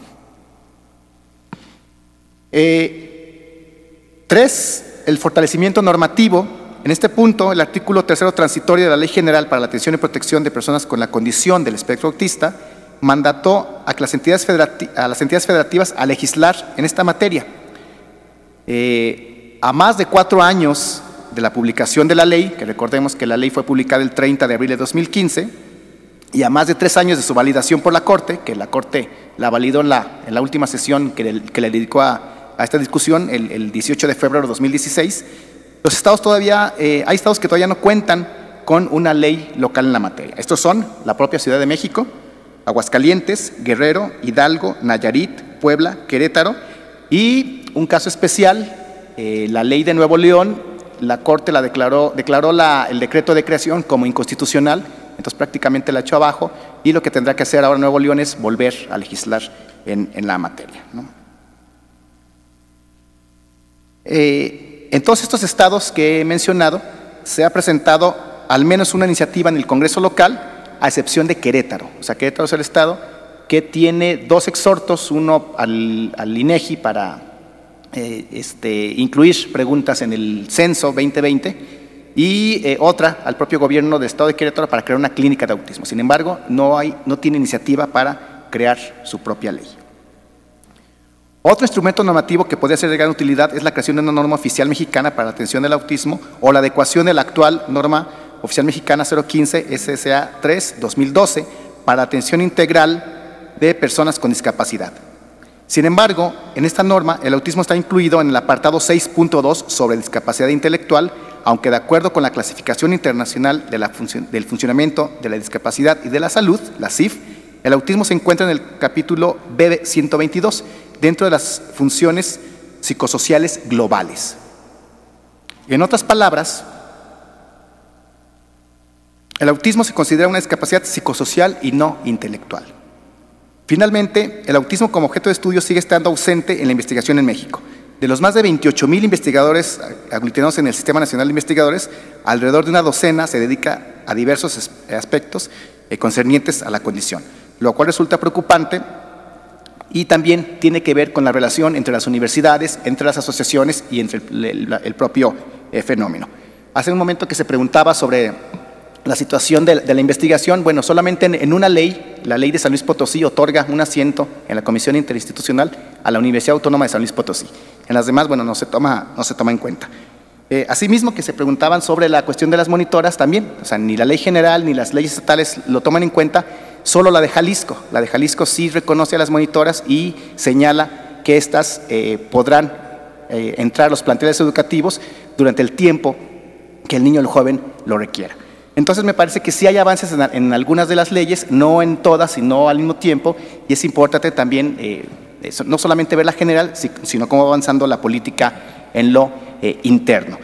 3, el fortalecimiento normativo. En este punto, el artículo 3º transitorio de la Ley General para la Atención y Protección de Personas con la Condición del Espectro Autista mandató a las entidades federativas a legislar en esta materia. A más de 4 años de la publicación de la ley, que recordemos que la ley fue publicada el 30 de abril de 2015, y a más de 3 años de su validación por la Corte, que la Corte la validó en la última sesión que le dedicó a esta discusión, el 18 de febrero de 2016, los estados hay estados que todavía no cuentan con una ley local en la materia. Estos son la propia Ciudad de México, Aguascalientes, Guerrero, Hidalgo, Nayarit, Puebla, Querétaro, y un caso especial, la ley de Nuevo León. La Corte declaró el decreto de creación como inconstitucional, entonces prácticamente la echó abajo, y lo que tendrá que hacer ahora Nuevo León es volver a legislar en la materia, ¿no? En todos estos estados que he mencionado, se ha presentado al menos una iniciativa en el Congreso local, a excepción de Querétaro. O sea, Querétaro es el estado que tiene 2 exhortos, uno al INEGI para incluir preguntas en el censo 2020, y otra al propio gobierno del estado de Querétaro para crear una clínica de autismo. Sin embargo, no tiene iniciativa para crear su propia ley. Otro instrumento normativo que podría ser de gran utilidad es la creación de una norma oficial mexicana para la atención del autismo, o la adecuación de la actual norma oficial mexicana 015 SSA 3/2012 para atención integral de personas con discapacidad. Sin embargo, en esta norma el autismo está incluido en el apartado 6.2 sobre discapacidad intelectual, aunque de acuerdo con la clasificación internacional del funcionamiento de la discapacidad y de la salud, la CIF, el autismo se encuentra en el capítulo B 122, dentro de las funciones psicosociales globales. En otras palabras, el autismo se considera una discapacidad psicosocial y no intelectual. Finalmente, el autismo como objeto de estudio sigue estando ausente en la investigación en México. De los más de 28,000 investigadores aglutinados en el Sistema Nacional de Investigadores, alrededor de una docena se dedica a diversos aspectos concernientes a la condición, lo cual resulta preocupante, y también tiene que ver con la relación entre las universidades, entre las asociaciones y entre el propio fenómeno. Hace un momento que se preguntaba sobre la situación de la investigación. Bueno, solamente en una ley, la ley de San Luis Potosí, otorga un asiento en la Comisión Interinstitucional a la Universidad Autónoma de San Luis Potosí. En las demás, bueno, no se toma en cuenta. Asimismo, que se preguntaban sobre la cuestión de las monitoras también, o sea, ni la ley general ni las leyes estatales lo toman en cuenta, solo la de Jalisco. La de Jalisco sí reconoce a las monitoras y señala que éstas podrán entrar a los planteles educativos durante el tiempo que el niño o el joven lo requiera. Entonces me parece que sí hay avances en algunas de las leyes, no en todas, sino al mismo tiempo, y es importante también no solamente ver la general, sino cómo va avanzando la política en lo interno.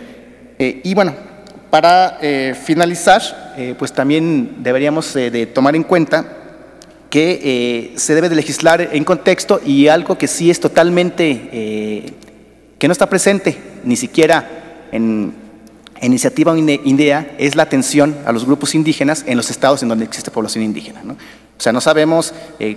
Y bueno, para finalizar, pues también deberíamos de tomar en cuenta que se debe de legislar en contexto, y algo que sí es totalmente, que no está presente ni siquiera en iniciativa o idea, es la atención a los grupos indígenas en los estados en donde existe población indígena, ¿no? O sea, no sabemos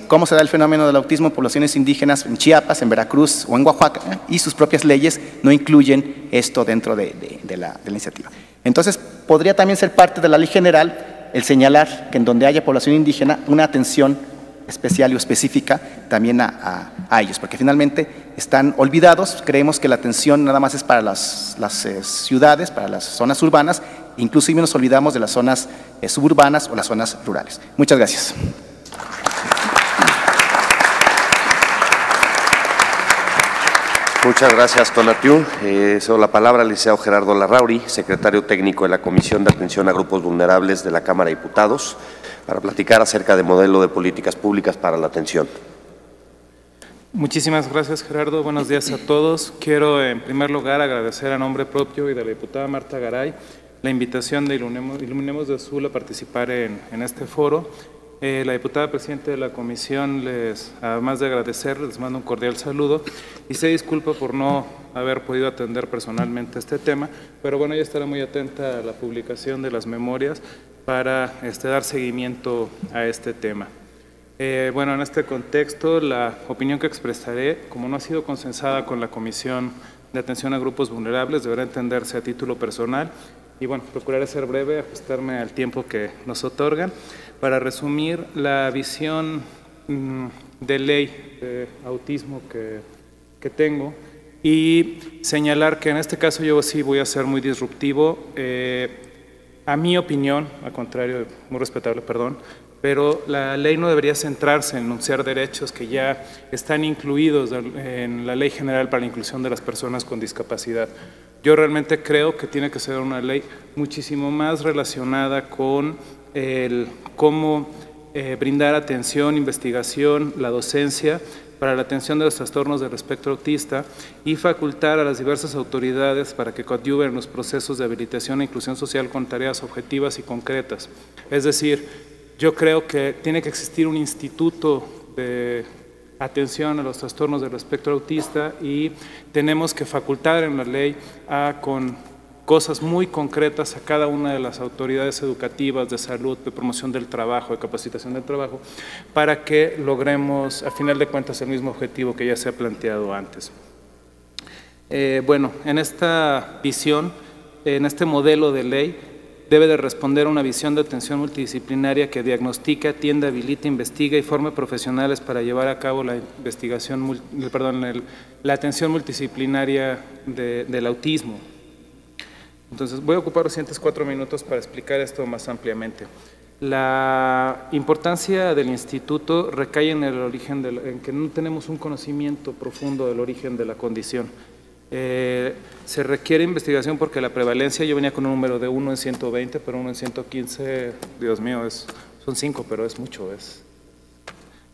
cómo se da el fenómeno del autismo en poblaciones indígenas en Chiapas, en Veracruz o en Oaxaca, y sus propias leyes no incluyen esto dentro de la iniciativa. Entonces, podría también ser parte de la ley general el señalar que en donde haya población indígena, una atención especial o específica también a ellos, porque finalmente están olvidados. Creemos que la atención nada más es para las ciudades, para las zonas urbanas, inclusive nos olvidamos de las zonas suburbanas o las zonas rurales. Muchas gracias. Muchas gracias, Tonatiuh. Cedo la palabra al licenciado Gerardo Larrauri, secretario técnico de la Comisión de Atención a Grupos Vulnerables de la Cámara de Diputados, para platicar acerca del modelo de políticas públicas para la atención. Muchísimas gracias, Gerardo. Buenos días a todos. Quiero, en primer lugar, agradecer a nombre propio y de la diputada Marta Garay la invitación de Iluminemos de Azul a participar en este foro. La diputada presidenta de la comisión, además de agradecerles, les mando un cordial saludo y se disculpa por no haber podido atender personalmente este tema, pero bueno, ella estará muy atenta a la publicación de las memorias para dar seguimiento a este tema. Bueno, en este contexto, la opinión que expresaré, como no ha sido consensada con la Comisión de Atención a Grupos Vulnerables, deberá entenderse a título personal y bueno, procuraré ser breve, ajustarme al tiempo que nos otorgan. Para resumir, la visión de ley de autismo que tengo y señalar que en este caso yo sí voy a ser muy disruptivo. A mi opinión, al contrario, muy respetable, perdón, pero la ley no debería centrarse en enunciar derechos que ya están incluidos en la Ley General para la Inclusión de las Personas con Discapacidad. Yo realmente creo que tiene que ser una ley muchísimo más relacionada con cómo brindar atención, investigación, la docencia para la atención de los trastornos del espectro autista y facultar a las diversas autoridades para que coadyuven en los procesos de habilitación e inclusión social con tareas objetivas y concretas. Es decir, yo creo que tiene que existir un instituto de atención a los trastornos del espectro autista y tenemos que facultar en la ley con cosas muy concretas a cada una de las autoridades educativas, de salud, de promoción del trabajo, de capacitación del trabajo, para que logremos, a final de cuentas, el mismo objetivo que ya se ha planteado antes. Bueno, en esta visión, en este modelo de ley, debe de responder a una visión de atención multidisciplinaria que diagnostique, atienda, habilite, investiga y forme profesionales para llevar a cabo la investigación, la atención multidisciplinaria del autismo. Entonces, voy a ocupar los siguientes 4 minutos para explicar esto más ampliamente. La importancia del instituto recae en el origen, en que no tenemos un conocimiento profundo del origen de la condición. Se requiere investigación porque la prevalencia, yo venía con un número de 1 en 120, pero 1 en 115, Dios mío, son 5, pero es mucho,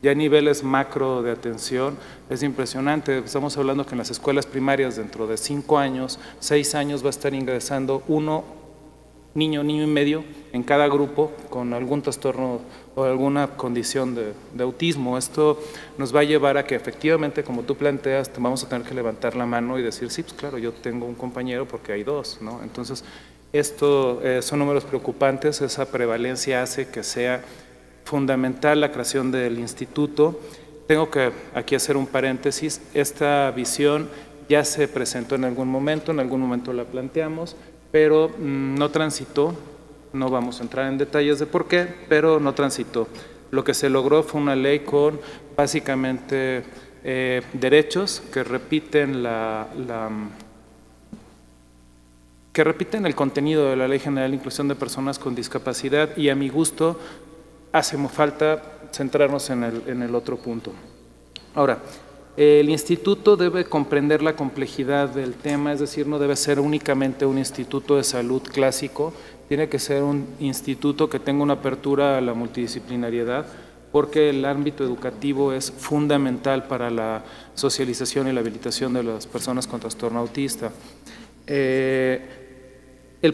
ya a niveles macro de atención es impresionante. Estamos hablando que en las escuelas primarias dentro de 5 años, 6 años va a estar ingresando niño y medio en cada grupo con algún trastorno o alguna condición de autismo. Esto nos va a llevar a que efectivamente, como tú planteas, vamos a tener que levantar la mano y decir, sí, pues claro, yo tengo un compañero porque hay 2, ¿no? Entonces, esto son números preocupantes, esa prevalencia hace que sea fundamental la creación del instituto. Tengo que aquí hacer un paréntesis, esta visión ya se presentó en algún momento la planteamos, pero no transitó, no vamos a entrar en detalles de por qué, pero no transitó. Lo que se logró fue una ley con básicamente derechos que repiten el contenido de la Ley General de Inclusión de Personas con Discapacidad y a mi gusto hace falta centrarnos en el otro punto. Ahora, el instituto debe comprender la complejidad del tema, es decir, no debe ser únicamente un instituto de salud clásico, tiene que ser un instituto que tenga una apertura a la multidisciplinariedad, porque el ámbito educativo es fundamental para la socialización y la habilitación de las personas con trastorno autista. El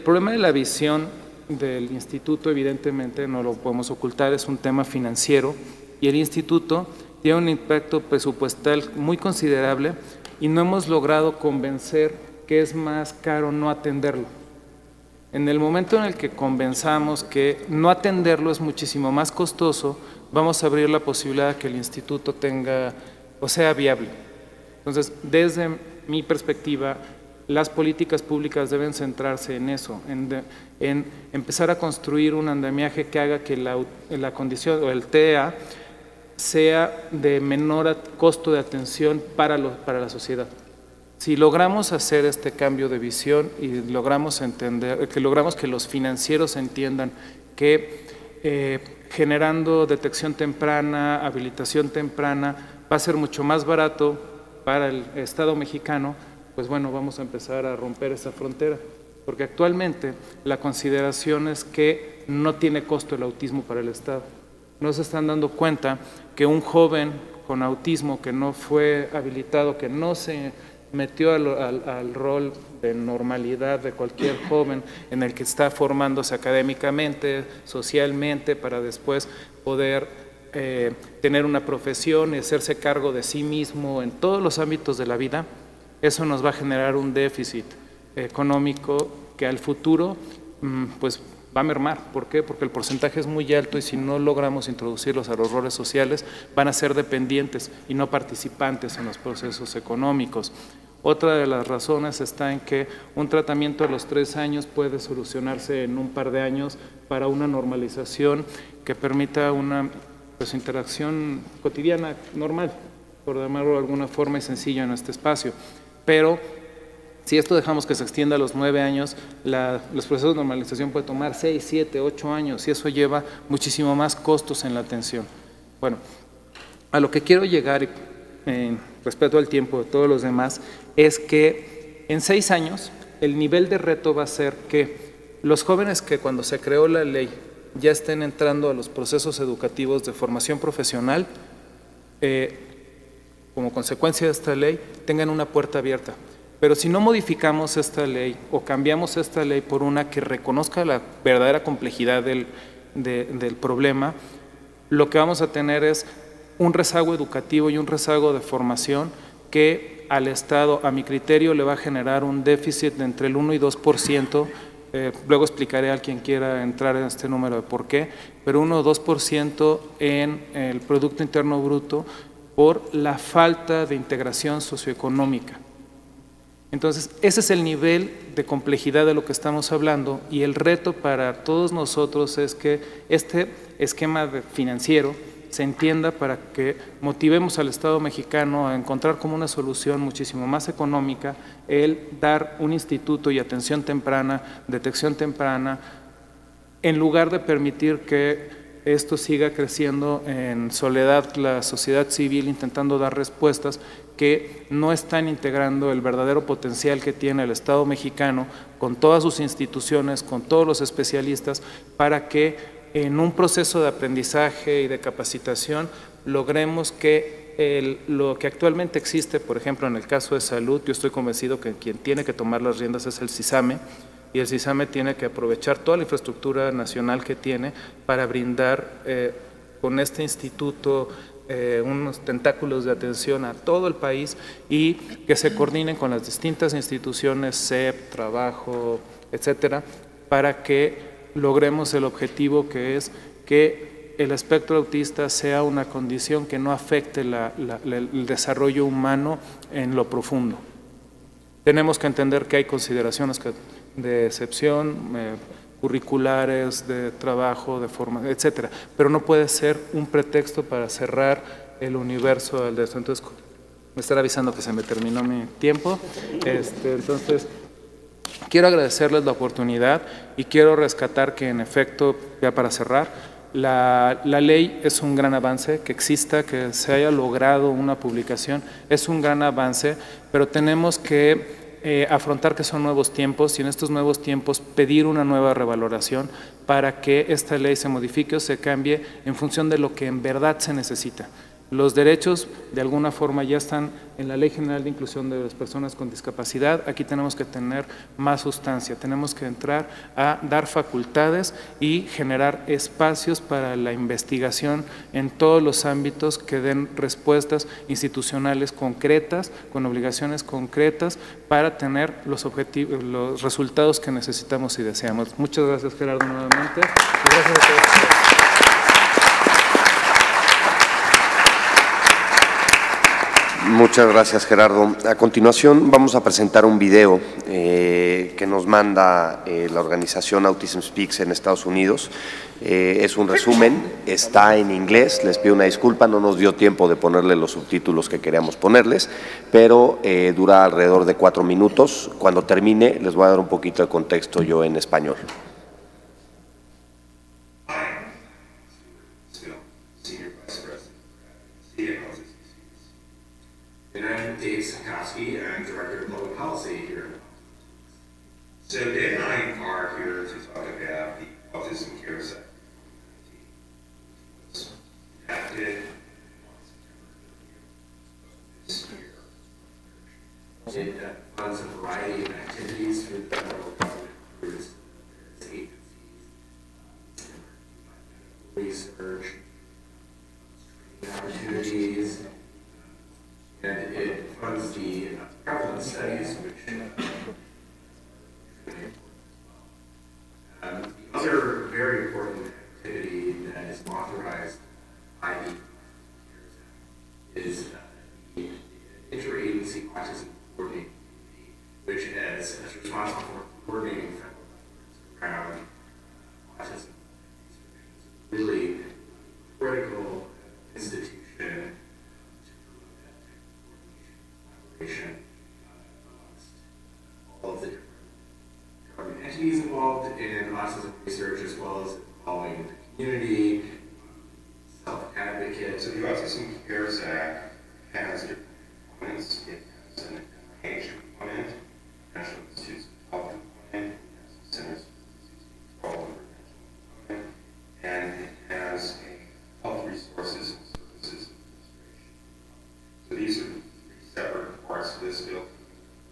problema de la visión del instituto, evidentemente, no lo podemos ocultar, es un tema financiero y el instituto tiene un impacto presupuestal muy considerable y no hemos logrado convencer que es más caro no atenderlo. En el momento en el que convenzamos que no atenderlo es muchísimo más costoso, vamos a abrir la posibilidad de que el instituto sea viable. Entonces, desde mi perspectiva, las políticas públicas deben centrarse en eso, en empezar a construir un andamiaje que haga que la condición o el TEA sea de menor costo de atención para la sociedad. Si logramos hacer este cambio de visión y logramos que los financieros entiendan que generando detección temprana, habilitación temprana, va a ser mucho más barato para el Estado mexicano, pues bueno, vamos a empezar a romper esa frontera, porque actualmente la consideración es que no tiene costo el autismo para el Estado. No se están dando cuenta que un joven con autismo que no fue habilitado, que no se metió al rol de normalidad de cualquier joven en el que está formándose académicamente, socialmente, para después poder tener una profesión y hacerse cargo de sí mismo en todos los ámbitos de la vida. Eso nos va a generar un déficit económico que al futuro pues va a mermar. ¿Por qué? Porque el porcentaje es muy alto y si no logramos introducirlos a los roles sociales van a ser dependientes y no participantes en los procesos económicos. Otra de las razones está en que un tratamiento a los 3 años puede solucionarse en un par de años para una normalización que permita una interacción cotidiana normal, por llamarlo de alguna forma y sencilla en este espacio. Pero si esto dejamos que se extienda a los 9 años, los procesos de normalización pueden tomar 6, 7, 8 años y eso lleva muchísimo más costos en la atención. Bueno, a lo que quiero llegar, respecto al tiempo de todos los demás, es que en 6 años el nivel de reto va a ser que los jóvenes que cuando se creó la ley ya estén entrando a los procesos educativos de formación profesional, como consecuencia de esta ley, tengan una puerta abierta. Pero si no modificamos esta ley o cambiamos esta ley por una que reconozca la verdadera complejidad del problema, lo que vamos a tener es un rezago educativo y un rezago de formación que al Estado, a mi criterio, le va a generar un déficit de entre el 1 y 2%. Luego explicaré a quien quiera entrar en este número de por qué, pero 1 o 2% en el Producto Interno Bruto por la falta de integración socioeconómica. Entonces, ese es el nivel de complejidad de lo que estamos hablando y el reto para todos nosotros es que este esquema financiero se entienda para que motivemos al Estado mexicano a encontrar como una solución muchísimo más económica el dar un instituto y atención temprana, detección temprana, en lugar de permitir que esto siga creciendo en soledad, la sociedad civil intentando dar respuestas que no están integrando el verdadero potencial que tiene el Estado mexicano con todas sus instituciones, con todos los especialistas, para que en un proceso de aprendizaje y de capacitación logremos que lo que actualmente existe, por ejemplo, en el caso de salud, yo estoy convencido que quien tiene que tomar las riendas es el CISAME, y el CISAME tiene que aprovechar toda la infraestructura nacional que tiene para brindar con este instituto unos tentáculos de atención a todo el país y que se coordinen con las distintas instituciones, CEP, Trabajo, etcétera, para que logremos el objetivo que es que el espectro autista sea una condición que no afecte el desarrollo humano en lo profundo. Tenemos que entender que hay consideraciones de excepción, curriculares, de trabajo, de forma, etcétera, pero no puede ser un pretexto para cerrar el universo del desarrollo. Entonces, me están avisando que se me terminó mi tiempo. Entonces, quiero agradecerles la oportunidad y quiero rescatar que, en efecto, ya para cerrar, la ley es un gran avance, que exista, que se haya logrado una publicación, es un gran avance, pero tenemos que afrontar que son nuevos tiempos y en estos nuevos tiempos pedir una nueva revaloración para que esta ley se modifique o se cambie en función de lo que en verdad se necesita. Los derechos de alguna forma ya están en la Ley General de Inclusión de las Personas con Discapacidad. Aquí tenemos que tener más sustancia, tenemos que entrar a dar facultades y generar espacios para la investigación en todos los ámbitos que den respuestas institucionales concretas, con obligaciones concretas para tener los objetivos, los resultados que necesitamos y deseamos. Muchas gracias, Gerardo, nuevamente. Y gracias a todos. Muchas gracias, Gerardo. A continuación vamos a presentar un video que nos manda la organización Autism Speaks en Estados Unidos. Es un resumen, está en inglés, les pido una disculpa, no nos dio tiempo de ponerle los subtítulos que queríamos ponerles, pero dura alrededor de 4 minutos. Cuando termine les voy a dar un poquito de contexto yo en español. And I'm Dave Sikowski, and I'm Director of Public Policy here. So Dave and I are here to talk about the Autism Cares Act. It was enacted on September 30th this year. It funds a variety of activities through the federal government, through its agencies, research, training opportunities, and it funds the prevalence studies, which the other very important activity that is authorized by the CARES Act is the Interagency Autism Coordinating Committee, which is responsible for coordinating federal efforts around autism. It's a really critical institution to promote that type of coordination, amongst all of the different government entities involved in autism research, as well as involving the community, self-advocates. So the Autism Cares Act has different components. It has an NIH component, National Institutes of Health component, it has a Centers for Disease Control and Prevention component, and it has a Health Resources and Services Administration. So these are three separate parts of this bill.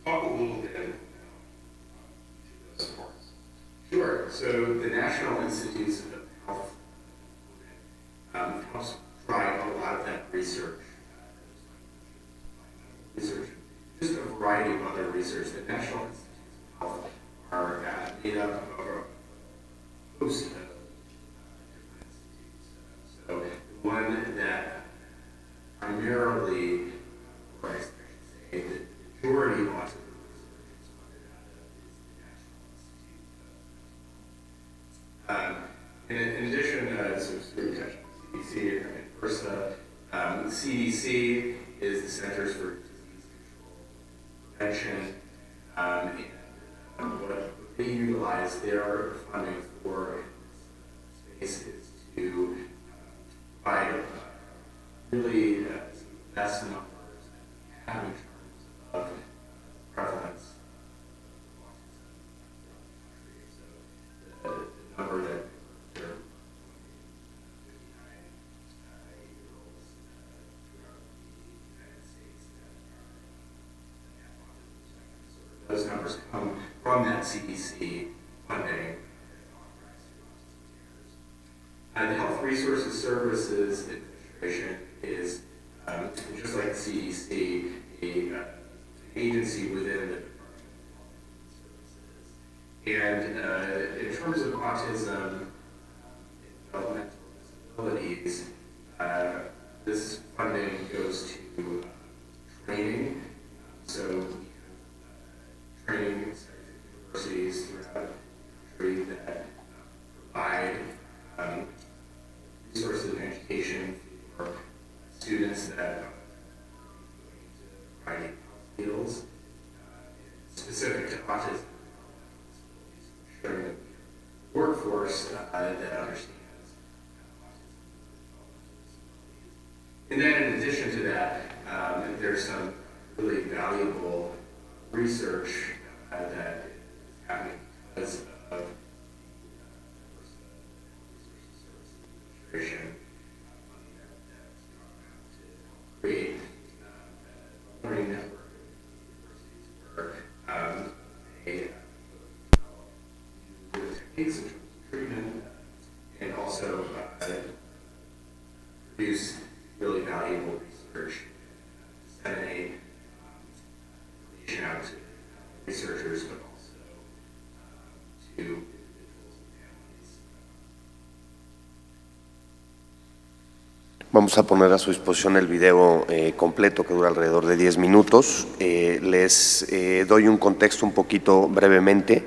Talk a little bit about each of those parts. Sure. So the National Institutes of Health helps drive a lot of that research. Just a variety of other research. The National Institutes of Health are made up of a host of different institutes. So the one that primarily, or I should say, the majority of autism research is funded out of is the National Institute of Health. In addition, so we touched on CDC and HRSA. CDC is the Centers for Disease Control and Prevention, and what they utilize their funding for in this space is to provide really some of the best numbers that we have in terms of prevalence of autism throughout the country. So the number that there are 59 throughout the United States that have autism spectrum disorder. Those numbers come from that CDC funding authorized through Autism Cares. The Health Resources Services Administration is, just like the CDC, an agency within the Department of Health and Human Services. And in terms of autism and developmental disabilities, this funding goes to training. So we have training centers at universities throughout the country that provide resources and education for students that are going into a variety of health fields, specific to autism, ensuring that we have a workforce that understands autism. And then in addition to that, there's some really valuable research that is happening because of the Administration funding that was gone out to help create a learning network of universities where they develop new techniques in terms of treatment and also produce really valuable research, disseminate information out to researchers, but also to individuals and families. Vamos a poner a su disposición el video completo que dura alrededor de 10 minutos. Les doy un contexto un poquito brevemente.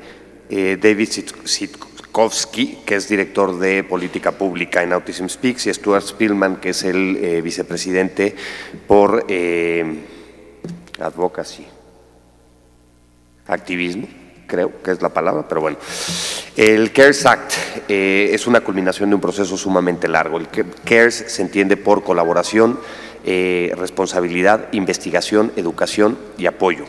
David Sitkowski, que es director de política pública en Autism Speaks, y Stuart Spillman, que es el vicepresidente por advocacy, activismo, creo que es la palabra, pero bueno. El CARES Act es una culminación de un proceso sumamente largo. El CARES se entiende por colaboración, responsabilidad, investigación, educación y apoyo.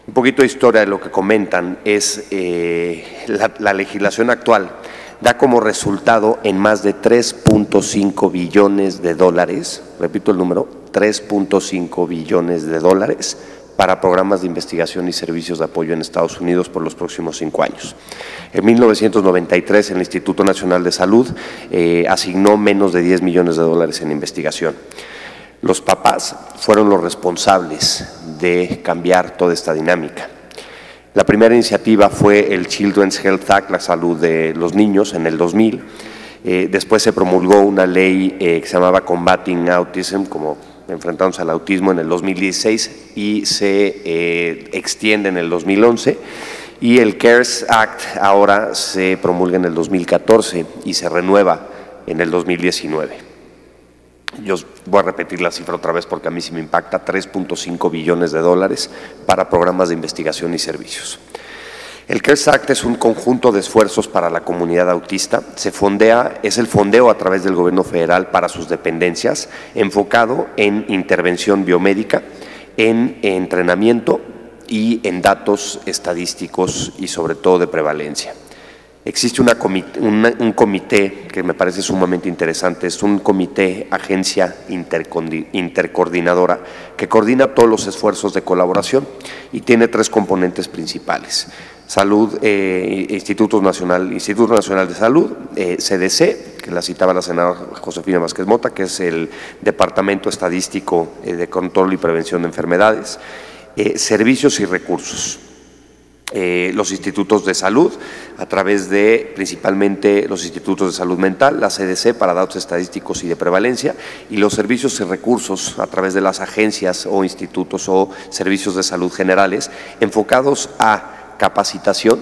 Un poquito de historia de lo que comentan es la legislación actual da como resultado en más de 3.5 billones de dólares, repito el número, 3.5 billones de dólares para programas de investigación y servicios de apoyo en Estados Unidos por los próximos 5 años. En 1993, el Instituto Nacional de Salud asignó menos de $10 millones en investigación. Los papás fueron los responsables de cambiar toda esta dinámica. La primera iniciativa fue el Children's Health Act, la salud de los niños, en el 2000. Después se promulgó una ley que se llamaba Combating Autism, como enfrentándose al autismo, en el 2016, y se extiende en el 2011. Y el CARES Act ahora se promulga en el 2014 y se renueva en el 2019. Yo voy a repetir la cifra otra vez porque a mí sí me impacta: $3.5 billones para programas de investigación y servicios. El CARES Act es un conjunto de esfuerzos para la comunidad autista. Es el fondeo a través del gobierno federal para sus dependencias, enfocado en intervención biomédica, en entrenamiento y en datos estadísticos y sobre todo de prevalencia. Existe un comité que me parece sumamente interesante, es un comité agencia intercoordinadora que coordina todos los esfuerzos de colaboración y tiene 3 componentes principales: Salud, Instituto Nacional de Salud, CDC, que la citaba la senadora Josefina Vázquez Mota, que es el Departamento Estadístico de Control y Prevención de Enfermedades, servicios y recursos. Los institutos de salud, a través de principalmente los institutos de salud mental, la CDC para datos estadísticos y de prevalencia, y los servicios y recursos a través de las agencias o institutos o servicios de salud generales, enfocados a capacitación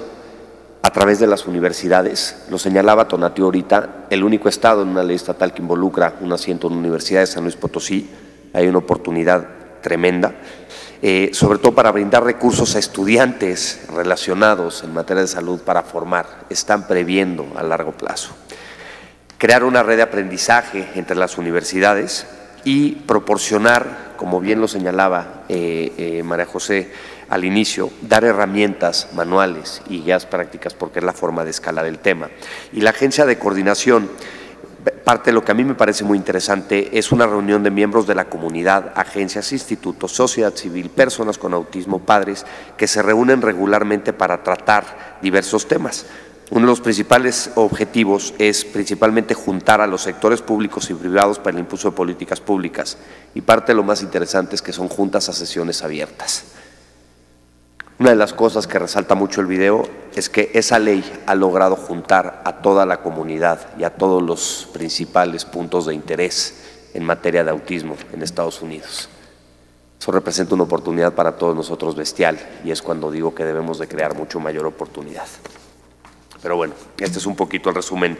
a través de las universidades. Lo señalaba Tonatiuh ahorita, el único estado en una ley estatal que involucra un asiento en una universidad es San Luis Potosí. Hay una oportunidad tremenda. Sobre todo para brindar recursos a estudiantes relacionados en materia de salud para formar, están previendo a largo plazo. Crear una red de aprendizaje entre las universidades y proporcionar, como bien lo señalaba María José al inicio, dar herramientas, manuales y guías prácticas, porque es la forma de escalar el tema. Y la agencia de coordinación, parte de lo que a mí me parece muy interesante, es una reunión de miembros de la comunidad, agencias, institutos, sociedad civil, personas con autismo, padres, que se reúnen regularmente para tratar diversos temas. Uno de los principales objetivos es principalmente juntar a los sectores públicos y privados para el impulso de políticas públicas, y parte de lo más interesante es que son juntas a sesiones abiertas. Una de las cosas que resalta mucho el video es que esa ley ha logrado juntar a toda la comunidad y a todos los principales puntos de interés en materia de autismo en Estados Unidos. Eso representa una oportunidad para todos nosotros bestial, y es cuando digo que debemos de crear mucho mayor oportunidad. Pero bueno, este es un poquito el resumen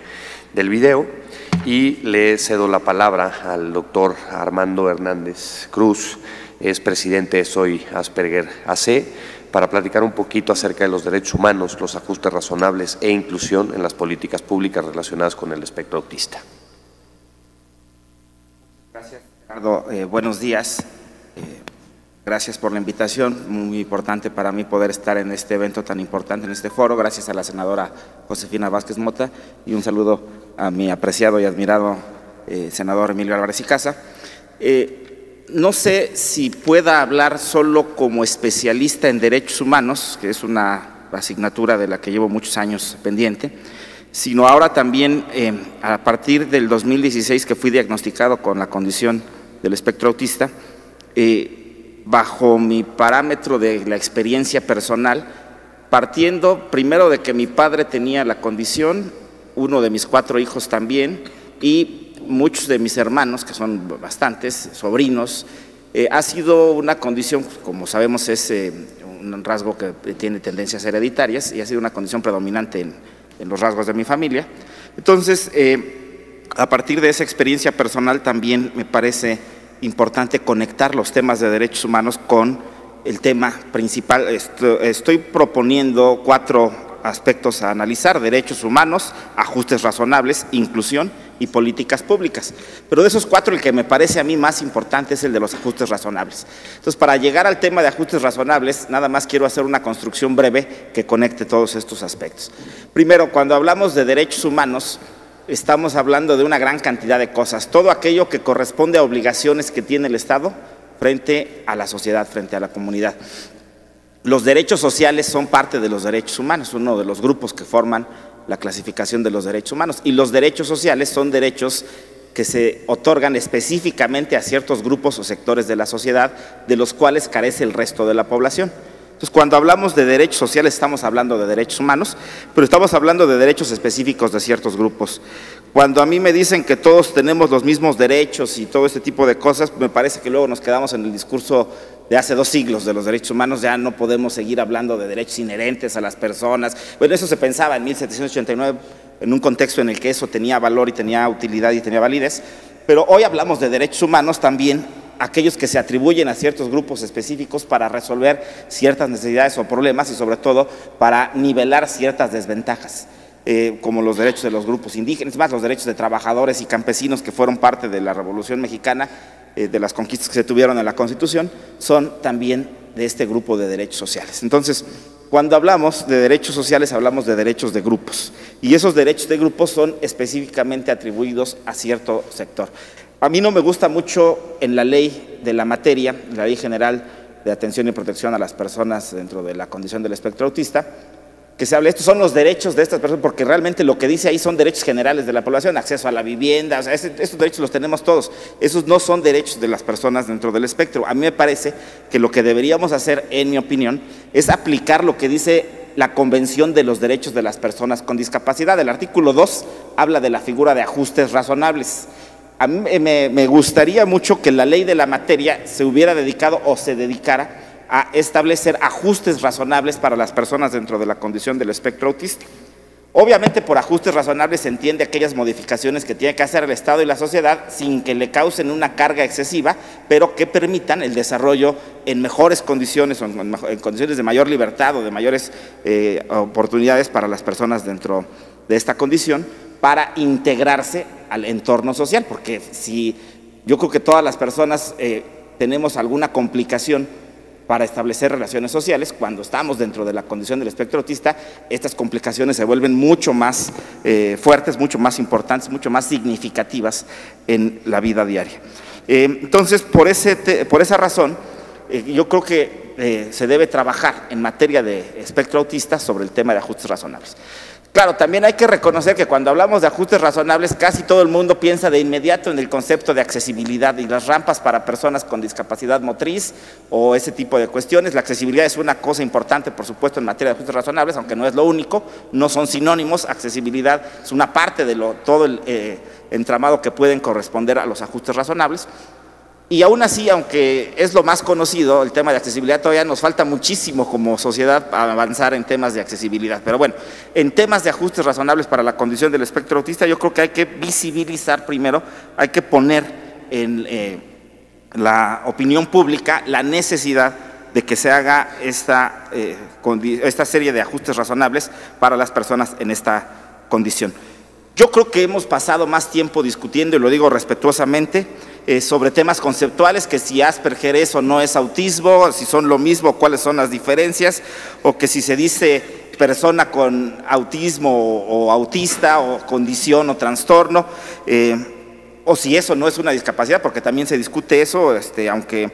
del video, y le cedo la palabra al doctor Armando Hernández Cruz, es presidente de Soy Asperger AC, para platicar un poquito acerca de los derechos humanos, los ajustes razonables e inclusión en las políticas públicas relacionadas con el espectro autista. Gracias, Ricardo. Buenos días. Gracias por la invitación, muy importante para mí poder estar en este evento tan importante, en este foro. Gracias a la senadora Josefina Vázquez Mota, y un saludo a mi apreciado y admirado senador Emilio Álvarez y Casa. No sé si pueda hablar solo como especialista en derechos humanos, que es una asignatura de la que llevo muchos años pendiente, sino ahora también a partir del 2016, que fui diagnosticado con la condición del espectro autista, bajo mi parámetro de la experiencia personal, partiendo primero de que mi padre tenía la condición, uno de mis 4 hijos también, y muchos de mis hermanos, que son bastantes, sobrinos. Ha sido una condición, como sabemos, es un rasgo que tiene tendencias hereditarias, y ha sido una condición predominante en los rasgos de mi familia. Entonces, a partir de esa experiencia personal, también me parece importante conectar los temas de derechos humanos con el tema principal. Estoy proponiendo 4 aspectos a analizar: derechos humanos, ajustes razonables, inclusión y políticas públicas. Pero de esos 4, el que me parece a mí más importante es el de los ajustes razonables. Entonces, para llegar al tema de ajustes razonables, nada más quiero hacer una construcción breve que conecte todos estos aspectos. Primero, cuando hablamos de derechos humanos, estamos hablando de una gran cantidad de cosas. Todo aquello que corresponde a obligaciones que tiene el Estado frente a la sociedad, frente a la comunidad. Los derechos sociales son parte de los derechos humanos, uno de los grupos que forman la clasificación de los derechos humanos, y los derechos sociales son derechos que se otorgan específicamente a ciertos grupos o sectores de la sociedad de los cuales carece el resto de la población. Entonces, cuando hablamos de derechos sociales estamos hablando de derechos humanos, pero estamos hablando de derechos específicos de ciertos grupos. Cuando a mí me dicen que todos tenemos los mismos derechos y todo este tipo de cosas, me parece que luego nos quedamos en el discurso de hace 2 siglos de los derechos humanos, ya no podemos seguir hablando de derechos inherentes a las personas. Bueno, eso se pensaba en 1789, en un contexto en el que eso tenía valor y tenía utilidad y tenía validez, pero hoy hablamos de derechos humanos también, aquellos que se atribuyen a ciertos grupos específicos para resolver ciertas necesidades o problemas y sobre todo para nivelar ciertas desventajas, como los derechos de los grupos indígenas, más los derechos de trabajadores y campesinos que fueron parte de la Revolución Mexicana, de las conquistas que se tuvieron en la Constitución, son también de este grupo de derechos sociales. Entonces, cuando hablamos de derechos sociales, hablamos de derechos de grupos, y esos derechos de grupos son específicamente atribuidos a cierto sector. A mí no me gusta mucho en la ley de la materia, la Ley General de Atención y Protección a las Personas dentro de la condición del espectro autista, que se habla, estos son los derechos de estas personas, porque realmente lo que dice ahí son derechos generales de la población, acceso a la vivienda, o sea, estos derechos los tenemos todos, esos no son derechos de las personas dentro del espectro. A mí me parece que lo que deberíamos hacer, en mi opinión, es aplicar lo que dice la Convención de los Derechos de las Personas con Discapacidad. El artículo 2 habla de la figura de ajustes razonables. A mí me gustaría mucho que la ley de la materia se hubiera dedicado o se dedicara a establecer ajustes razonables para las personas dentro de la condición del espectro autista. Obviamente por ajustes razonables se entiende aquellas modificaciones que tiene que hacer el Estado y la sociedad sin que le causen una carga excesiva, pero que permitan el desarrollo en mejores condiciones o en condiciones de mayor libertad o de mayores oportunidades para las personas dentro de esta condición, para integrarse al entorno social, porque si yo creo que todas las personas tenemos alguna complicación para establecer relaciones sociales, cuando estamos dentro de la condición del espectro autista, estas complicaciones se vuelven mucho más fuertes, mucho más importantes, mucho más significativas en la vida diaria. Entonces, por esa razón, yo creo que se debe trabajar en materia de espectro autista sobre el tema de ajustes razonables. Claro, también hay que reconocer que cuando hablamos de ajustes razonables, casi todo el mundo piensa de inmediato en el concepto de accesibilidad y las rampas para personas con discapacidad motriz o ese tipo de cuestiones. La accesibilidad es una cosa importante, por supuesto, en materia de ajustes razonables, aunque no es lo único, no son sinónimos. Accesibilidad es una parte de todo el entramado que pueden corresponder a los ajustes razonables. Y aún así, aunque es lo más conocido, el tema de accesibilidad, todavía nos falta muchísimo como sociedad para avanzar en temas de accesibilidad. Pero bueno, en temas de ajustes razonables para la condición del espectro autista, yo creo que hay que visibilizar primero, hay que poner en la opinión pública la necesidad de que se haga esta serie de ajustes razonables para las personas en esta condición. Yo creo que hemos pasado más tiempo discutiendo, y lo digo respetuosamente, sobre temas conceptuales, que si Asperger es o no es autismo, si son lo mismo, cuáles son las diferencias, o que si se dice persona con autismo o autista o condición o trastorno, o si eso no es una discapacidad, porque también se discute eso, aunque,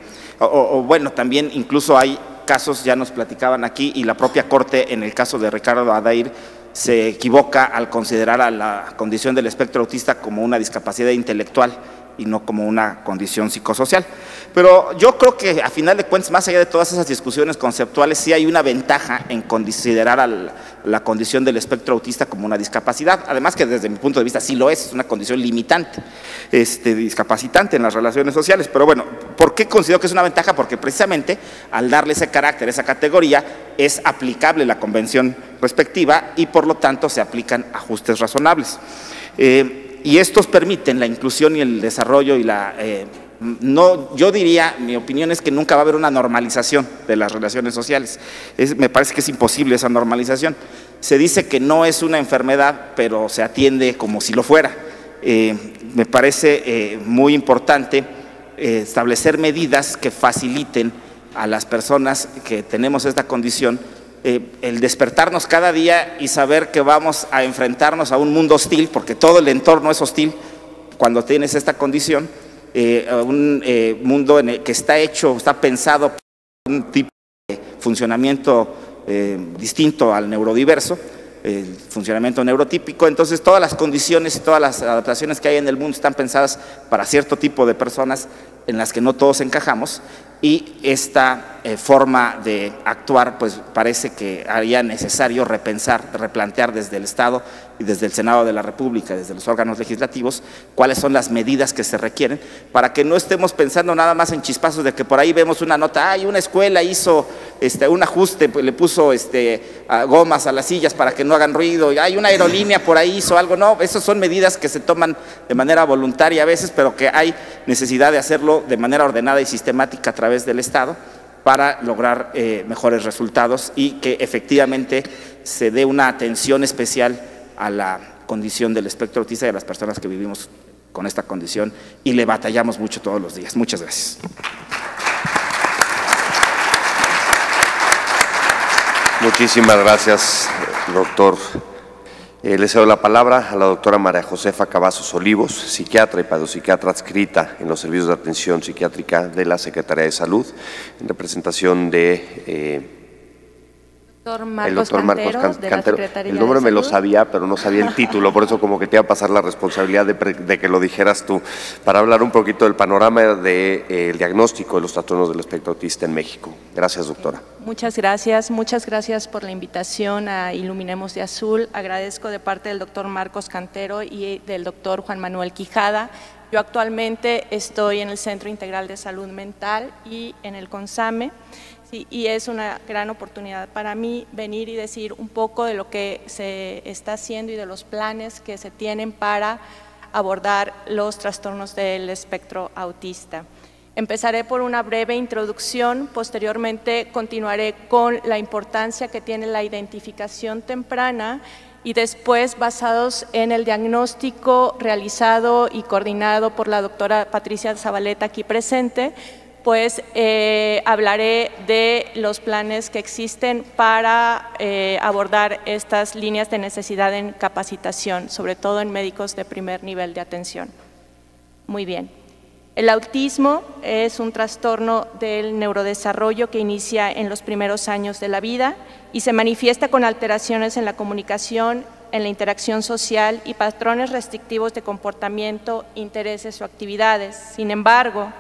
bueno, también incluso hay casos, ya nos platicaban aquí, y la propia Corte, en el caso de Ricardo Adair, se equivoca al considerar a la condición del espectro autista como una discapacidad intelectual y no como una condición psicosocial. Pero yo creo que a final de cuentas, más allá de todas esas discusiones conceptuales, sí hay una ventaja en considerar a la condición del espectro autista como una discapacidad, además que desde mi punto de vista sí lo es una condición limitante, discapacitante en las relaciones sociales. Pero bueno, ¿por qué considero que es una ventaja? Porque precisamente al darle ese carácter, esa categoría, es aplicable la convención respectiva y por lo tanto se aplican ajustes razonables. Y estos permiten la inclusión y el desarrollo y yo diría, mi opinión es que nunca va a haber una normalización de las relaciones sociales. Me parece que es imposible esa normalización. Se dice que no es una enfermedad, pero se atiende como si lo fuera. Me parece muy importante establecer medidas que faciliten a las personas que tenemos esta condición el despertarnos cada día y saber que vamos a enfrentarnos a un mundo hostil, porque todo el entorno es hostil cuando tienes esta condición, un mundo que está pensado para un tipo de funcionamiento distinto al neurodiverso, el funcionamiento neurotípico. Entonces todas las condiciones y todas las adaptaciones que hay en el mundo están pensadas para cierto tipo de personas en las que no todos encajamos, y esta forma de actuar pues parece que haría necesario replantear desde el Estado y desde el Senado de la República, desde los órganos legislativos, cuáles son las medidas que se requieren para que no estemos pensando nada más en chispazos de que por ahí vemos una nota, ay, una escuela hizo un ajuste, pues, le puso gomas a las sillas para que no hagan ruido, y hay una aerolínea por ahí hizo algo. No, esas son medidas que se toman de manera voluntaria a veces, pero que hay necesidad de hacerlo de manera ordenada y sistemática a través del Estado para lograr mejores resultados y que efectivamente se dé una atención especial a la condición del espectro autista y a las personas que vivimos con esta condición y le batallamos mucho todos los días. Muchas gracias. Muchísimas gracias, doctor. Le cedo la palabra a la doctora María Josefa Cavazos Olivos, psiquiatra y pedopsiquiatra adscrita en los servicios de atención psiquiátrica de la Secretaría de Salud, en representación de el doctor Marcos Cantero. El nombre me lo sabía, pero no sabía el título, por eso como que te iba a pasar la responsabilidad de que lo dijeras tú, para hablar un poquito del panorama del diagnóstico de los trastornos del espectro autista en México. Gracias, doctora. Muchas gracias por la invitación a Iluminemos de Azul. Agradezco de parte del doctor Marcos Cantero y del doctor Juan Manuel Quijada. Yo actualmente estoy en el Centro Integral de Salud Mental y en el CONSAME. Sí, y es una gran oportunidad para mí venir y decir un poco de lo que se está haciendo y de los planes que se tienen para abordar los trastornos del espectro autista. Empezaré por una breve introducción, posteriormente continuaré con la importancia que tiene la identificación temprana y después, basados en el diagnóstico realizado y coordinado por la doctora Patricia Zabaleta aquí presente, pues hablaré de los planes que existen para abordar estas líneas de necesidad en capacitación, sobre todo en médicos de primer nivel de atención. Muy bien. El autismo es un trastorno del neurodesarrollo que inicia en los primeros años de la vida y se manifiesta con alteraciones en la comunicación, en la interacción social y patrones restrictivos de comportamiento, intereses o actividades. Sin embargo,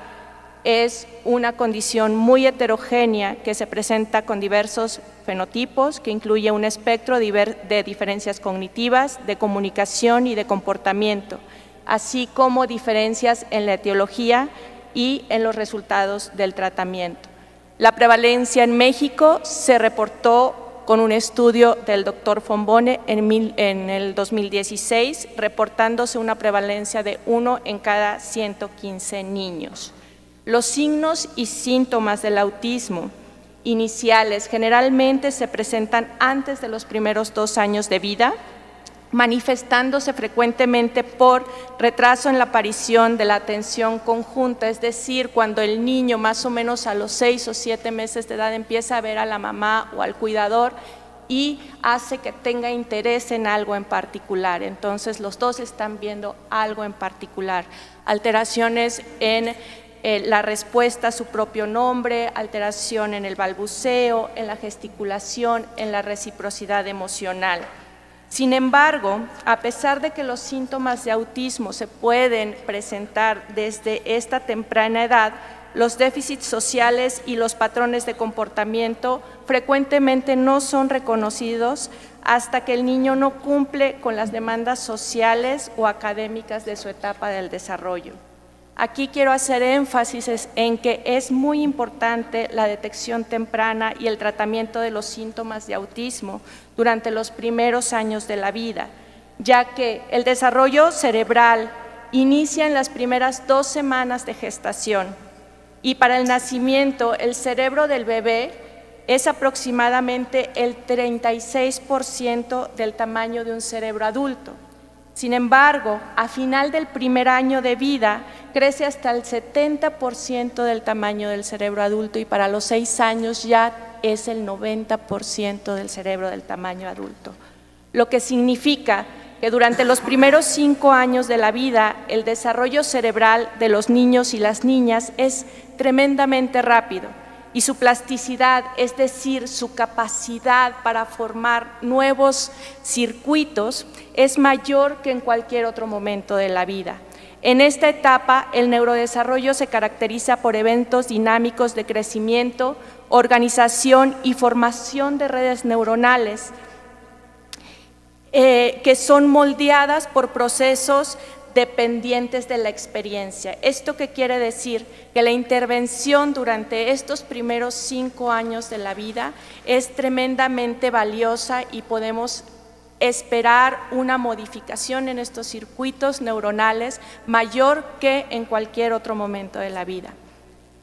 es una condición muy heterogénea que se presenta con diversos fenotipos, que incluye un espectro de diferencias cognitivas, de comunicación y de comportamiento, así como diferencias en la etiología y en los resultados del tratamiento. La prevalencia en México se reportó con un estudio del doctor Fombone en el 2016, reportándose una prevalencia de 1 en cada 115 niños. Los signos y síntomas del autismo iniciales generalmente se presentan antes de los primeros 2 años de vida, manifestándose frecuentemente por retraso en la aparición de la atención conjunta, es decir, cuando el niño más o menos a los 6 o 7 meses de edad empieza a ver a la mamá o al cuidador y hace que tenga interés en algo en particular. Entonces los dos están viendo algo en particular, alteraciones en la respuesta a su propio nombre, alteración en el balbuceo, en la gesticulación, en la reciprocidad emocional. Sin embargo, a pesar de que los síntomas de autismo se pueden presentar desde esta temprana edad, los déficits sociales y los patrones de comportamiento frecuentemente no son reconocidos hasta que el niño no cumple con las demandas sociales o académicas de su etapa del desarrollo. Aquí quiero hacer énfasis en que es muy importante la detección temprana y el tratamiento de los síntomas de autismo durante los primeros años de la vida, ya que el desarrollo cerebral inicia en las primeras 2 semanas de gestación y para el nacimiento el cerebro del bebé es aproximadamente el 36% del tamaño de un cerebro adulto. Sin embargo, a final del primer año de vida crece hasta el 70% del tamaño del cerebro adulto y para los 6 años ya es el 90% del cerebro del tamaño adulto, lo que significa que que durante los primeros 5 años de la vida el desarrollo cerebral de los niños y las niñas es tremendamente rápido y su plasticidad, es decir, su capacidad para formar nuevos circuitos, es mayor que en cualquier otro momento de la vida. En esta etapa, el neurodesarrollo se caracteriza por eventos dinámicos de crecimiento, organización y formación de redes neuronales que son moldeadas por procesos dependientes de la experiencia. ¿Esto qué quiere decir? Que la intervención durante estos primeros 5 años de la vida es tremendamente valiosa y podemos esperar una modificación en estos circuitos neuronales mayor que en cualquier otro momento de la vida.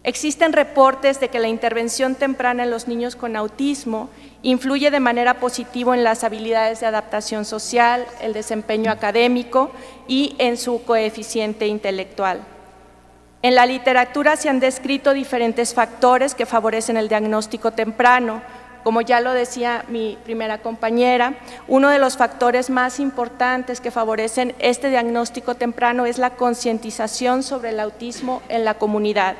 Existen reportes de que la intervención temprana en los niños con autismo influye de manera positiva en las habilidades de adaptación social, el desempeño académico y en su coeficiente intelectual. En la literatura se han descrito diferentes factores que favorecen el diagnóstico temprano. Como ya lo decía mi primera compañera, uno de los factores más importantes que favorecen este diagnóstico temprano es la concientización sobre el autismo en la comunidad.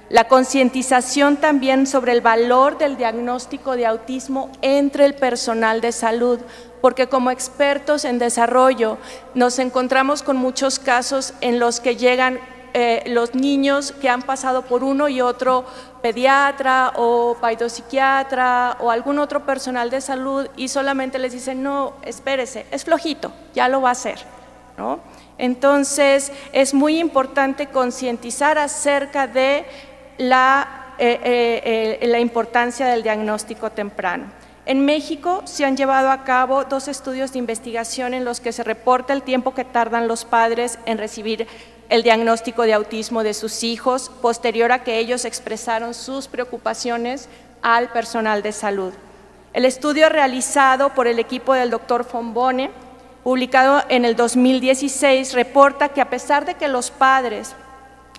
La concientización también sobre el valor del diagnóstico de autismo entre el personal de salud, porque como expertos en desarrollo nos encontramos con muchos casos en los que llegan los niños que han pasado por uno y otro pediatra o paidopsiquiatra o algún otro personal de salud y solamente les dicen, no, espérese, es flojito, ya lo va a hacer, ¿no? Entonces, es muy importante concientizar acerca de la importancia del diagnóstico temprano. En México se han llevado a cabo 2 estudios de investigación en los que se reporta el tiempo que tardan los padres en recibir el diagnóstico de autismo de sus hijos, posterior a que ellos expresaron sus preocupaciones al personal de salud. El estudio realizado por el equipo del Dr. Fombone, publicado en el 2016, reporta que a pesar de que los padres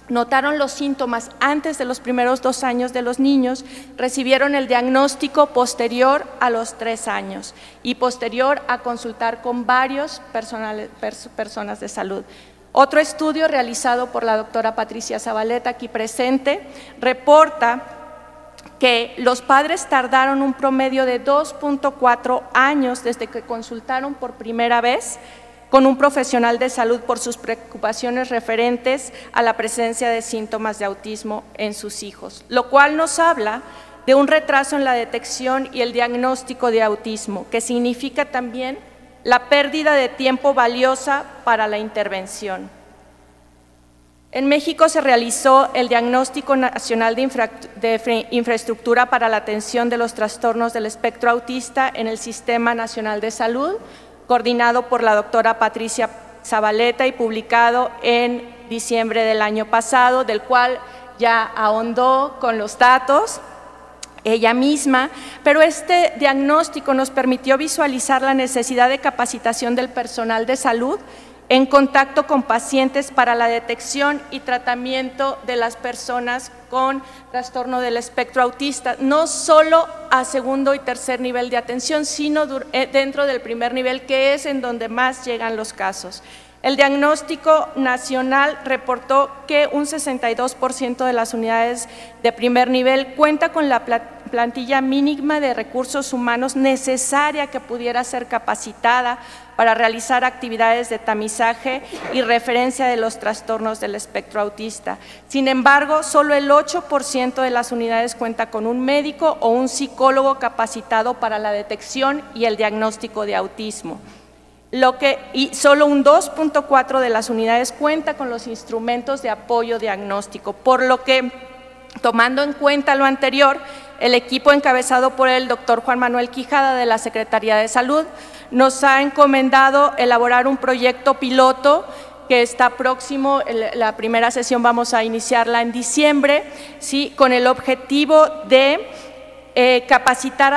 notaron los síntomas antes de los primeros 2 años de los niños, recibieron el diagnóstico posterior a los 3 años y posterior a consultar con varios personas de salud. Otro estudio realizado por la doctora Patricia Zabaleta, aquí presente, reporta que los padres tardaron un promedio de 2.4 años desde que consultaron por primera vez con un profesional de salud por sus preocupaciones referentes a la presencia de síntomas de autismo en sus hijos, lo cual nos habla de un retraso en la detección y el diagnóstico de autismo, que significa también la pérdida de tiempo valiosa para la intervención. En México se realizó el Diagnóstico Nacional de Infraestructura para la Atención de los Trastornos del Espectro Autista en el Sistema Nacional de Salud, coordinado por la doctora Patricia Zabaleta y publicado en diciembre del año pasado, del cual ya ahondó con los datos ella misma, pero este diagnóstico nos permitió visualizar la necesidad de capacitación del personal de salud en contacto con pacientes para la detección y tratamiento de las personas con trastorno del espectro autista, no solo a segundo y tercer nivel de atención, sino dentro del primer nivel, que es en donde más llegan los casos. El diagnóstico nacional reportó que un 62% de las unidades de primer nivel cuenta con la plantilla mínima de recursos humanos necesaria que pudiera ser capacitada para realizar actividades de tamizaje y referencia de los trastornos del espectro autista. Sin embargo, solo el 8% de las unidades cuenta con un médico o un psicólogo capacitado para la detección y el diagnóstico de autismo. Y solo un 2.4% de las unidades cuenta con los instrumentos de apoyo diagnóstico, por lo que, tomando en cuenta lo anterior, el equipo encabezado por el doctor Juan Manuel Quijada de la Secretaría de Salud nos ha encomendado elaborar un proyecto piloto que está próximo. La primera sesión vamos a iniciarla en diciembre, ¿sí?, con el objetivo de capacitar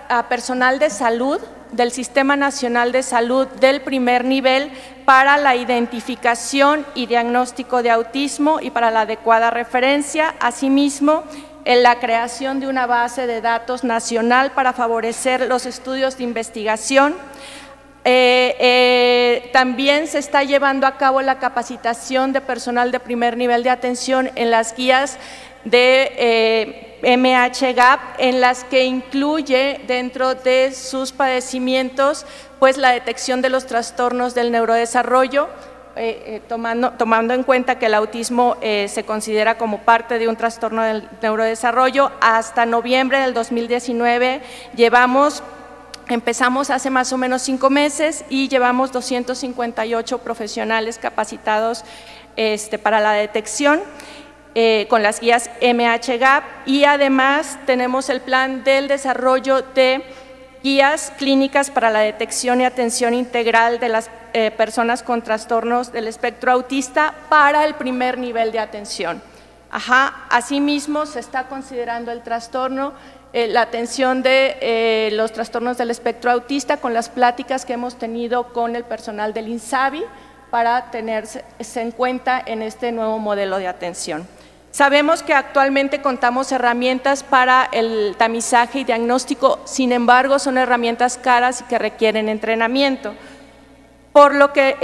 a personal de salud del Sistema Nacional de Salud del primer nivel para la identificación y diagnóstico de autismo y para la adecuada referencia. Asimismo, en la creación de una base de datos nacional para favorecer los estudios de investigación También se está llevando a cabo la capacitación de personal de primer nivel de atención en las guías de MHGAP, en las que incluye dentro de sus padecimientos pues la detección de los trastornos del neurodesarrollo, tomando en cuenta que el autismo se considera como parte de un trastorno del neurodesarrollo. Hasta noviembre del 2019 empezamos hace más o menos 5 meses y llevamos 258 profesionales capacitados para la detección con las guías MHGAP, y además tenemos el plan del desarrollo de guías clínicas para la detección y atención integral de las personas con trastornos del espectro autista para el primer nivel de atención. Asimismo, se está considerando el trastorno, la atención de los trastornos del espectro autista con las pláticas que hemos tenido con el personal del INSABI para tenerse en cuenta en este nuevo modelo de atención. Sabemos que actualmente contamos herramientas para el tamizaje y diagnóstico, sin embargo, son herramientas caras y que requieren entrenamiento. Por lo que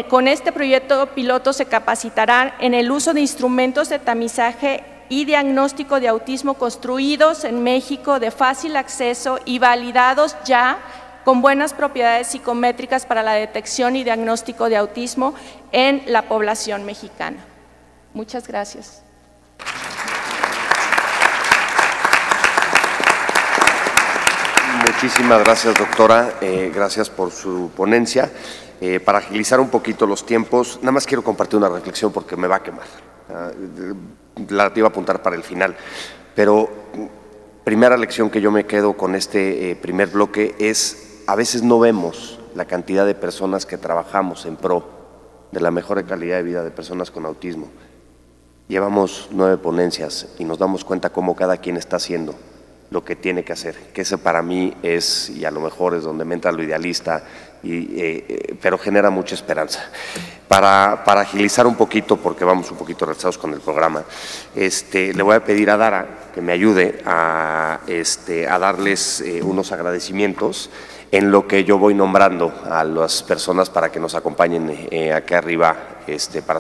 con este proyecto piloto se capacitarán en el uso de instrumentos de tamizaje y diagnóstico de autismo construidos en México de fácil acceso y validados ya con buenas propiedades psicométricas para la detección y diagnóstico de autismo en la población mexicana. Muchas gracias. Muchísimas gracias, doctora. Gracias por su ponencia. Para agilizar un poquito los tiempos, nada más quiero compartir una reflexión porque me va a quemar. La iba a apuntar para el final, pero primera lección que yo me quedo con este primer bloque es: a veces no vemos la cantidad de personas que trabajamos en pro de la mejor calidad de vida de personas con autismo. Llevamos 9 ponencias y nos damos cuenta cómo cada quien está haciendo lo que tiene que hacer, que ese para mí es, y a lo mejor es donde me entra lo idealista, pero genera mucha esperanza. Para agilizar un poquito, porque vamos un poquito retrasados con el programa, le voy a pedir a Dara que me ayude a darles unos agradecimientos en lo que yo voy nombrando a las personas para que nos acompañen acá arriba para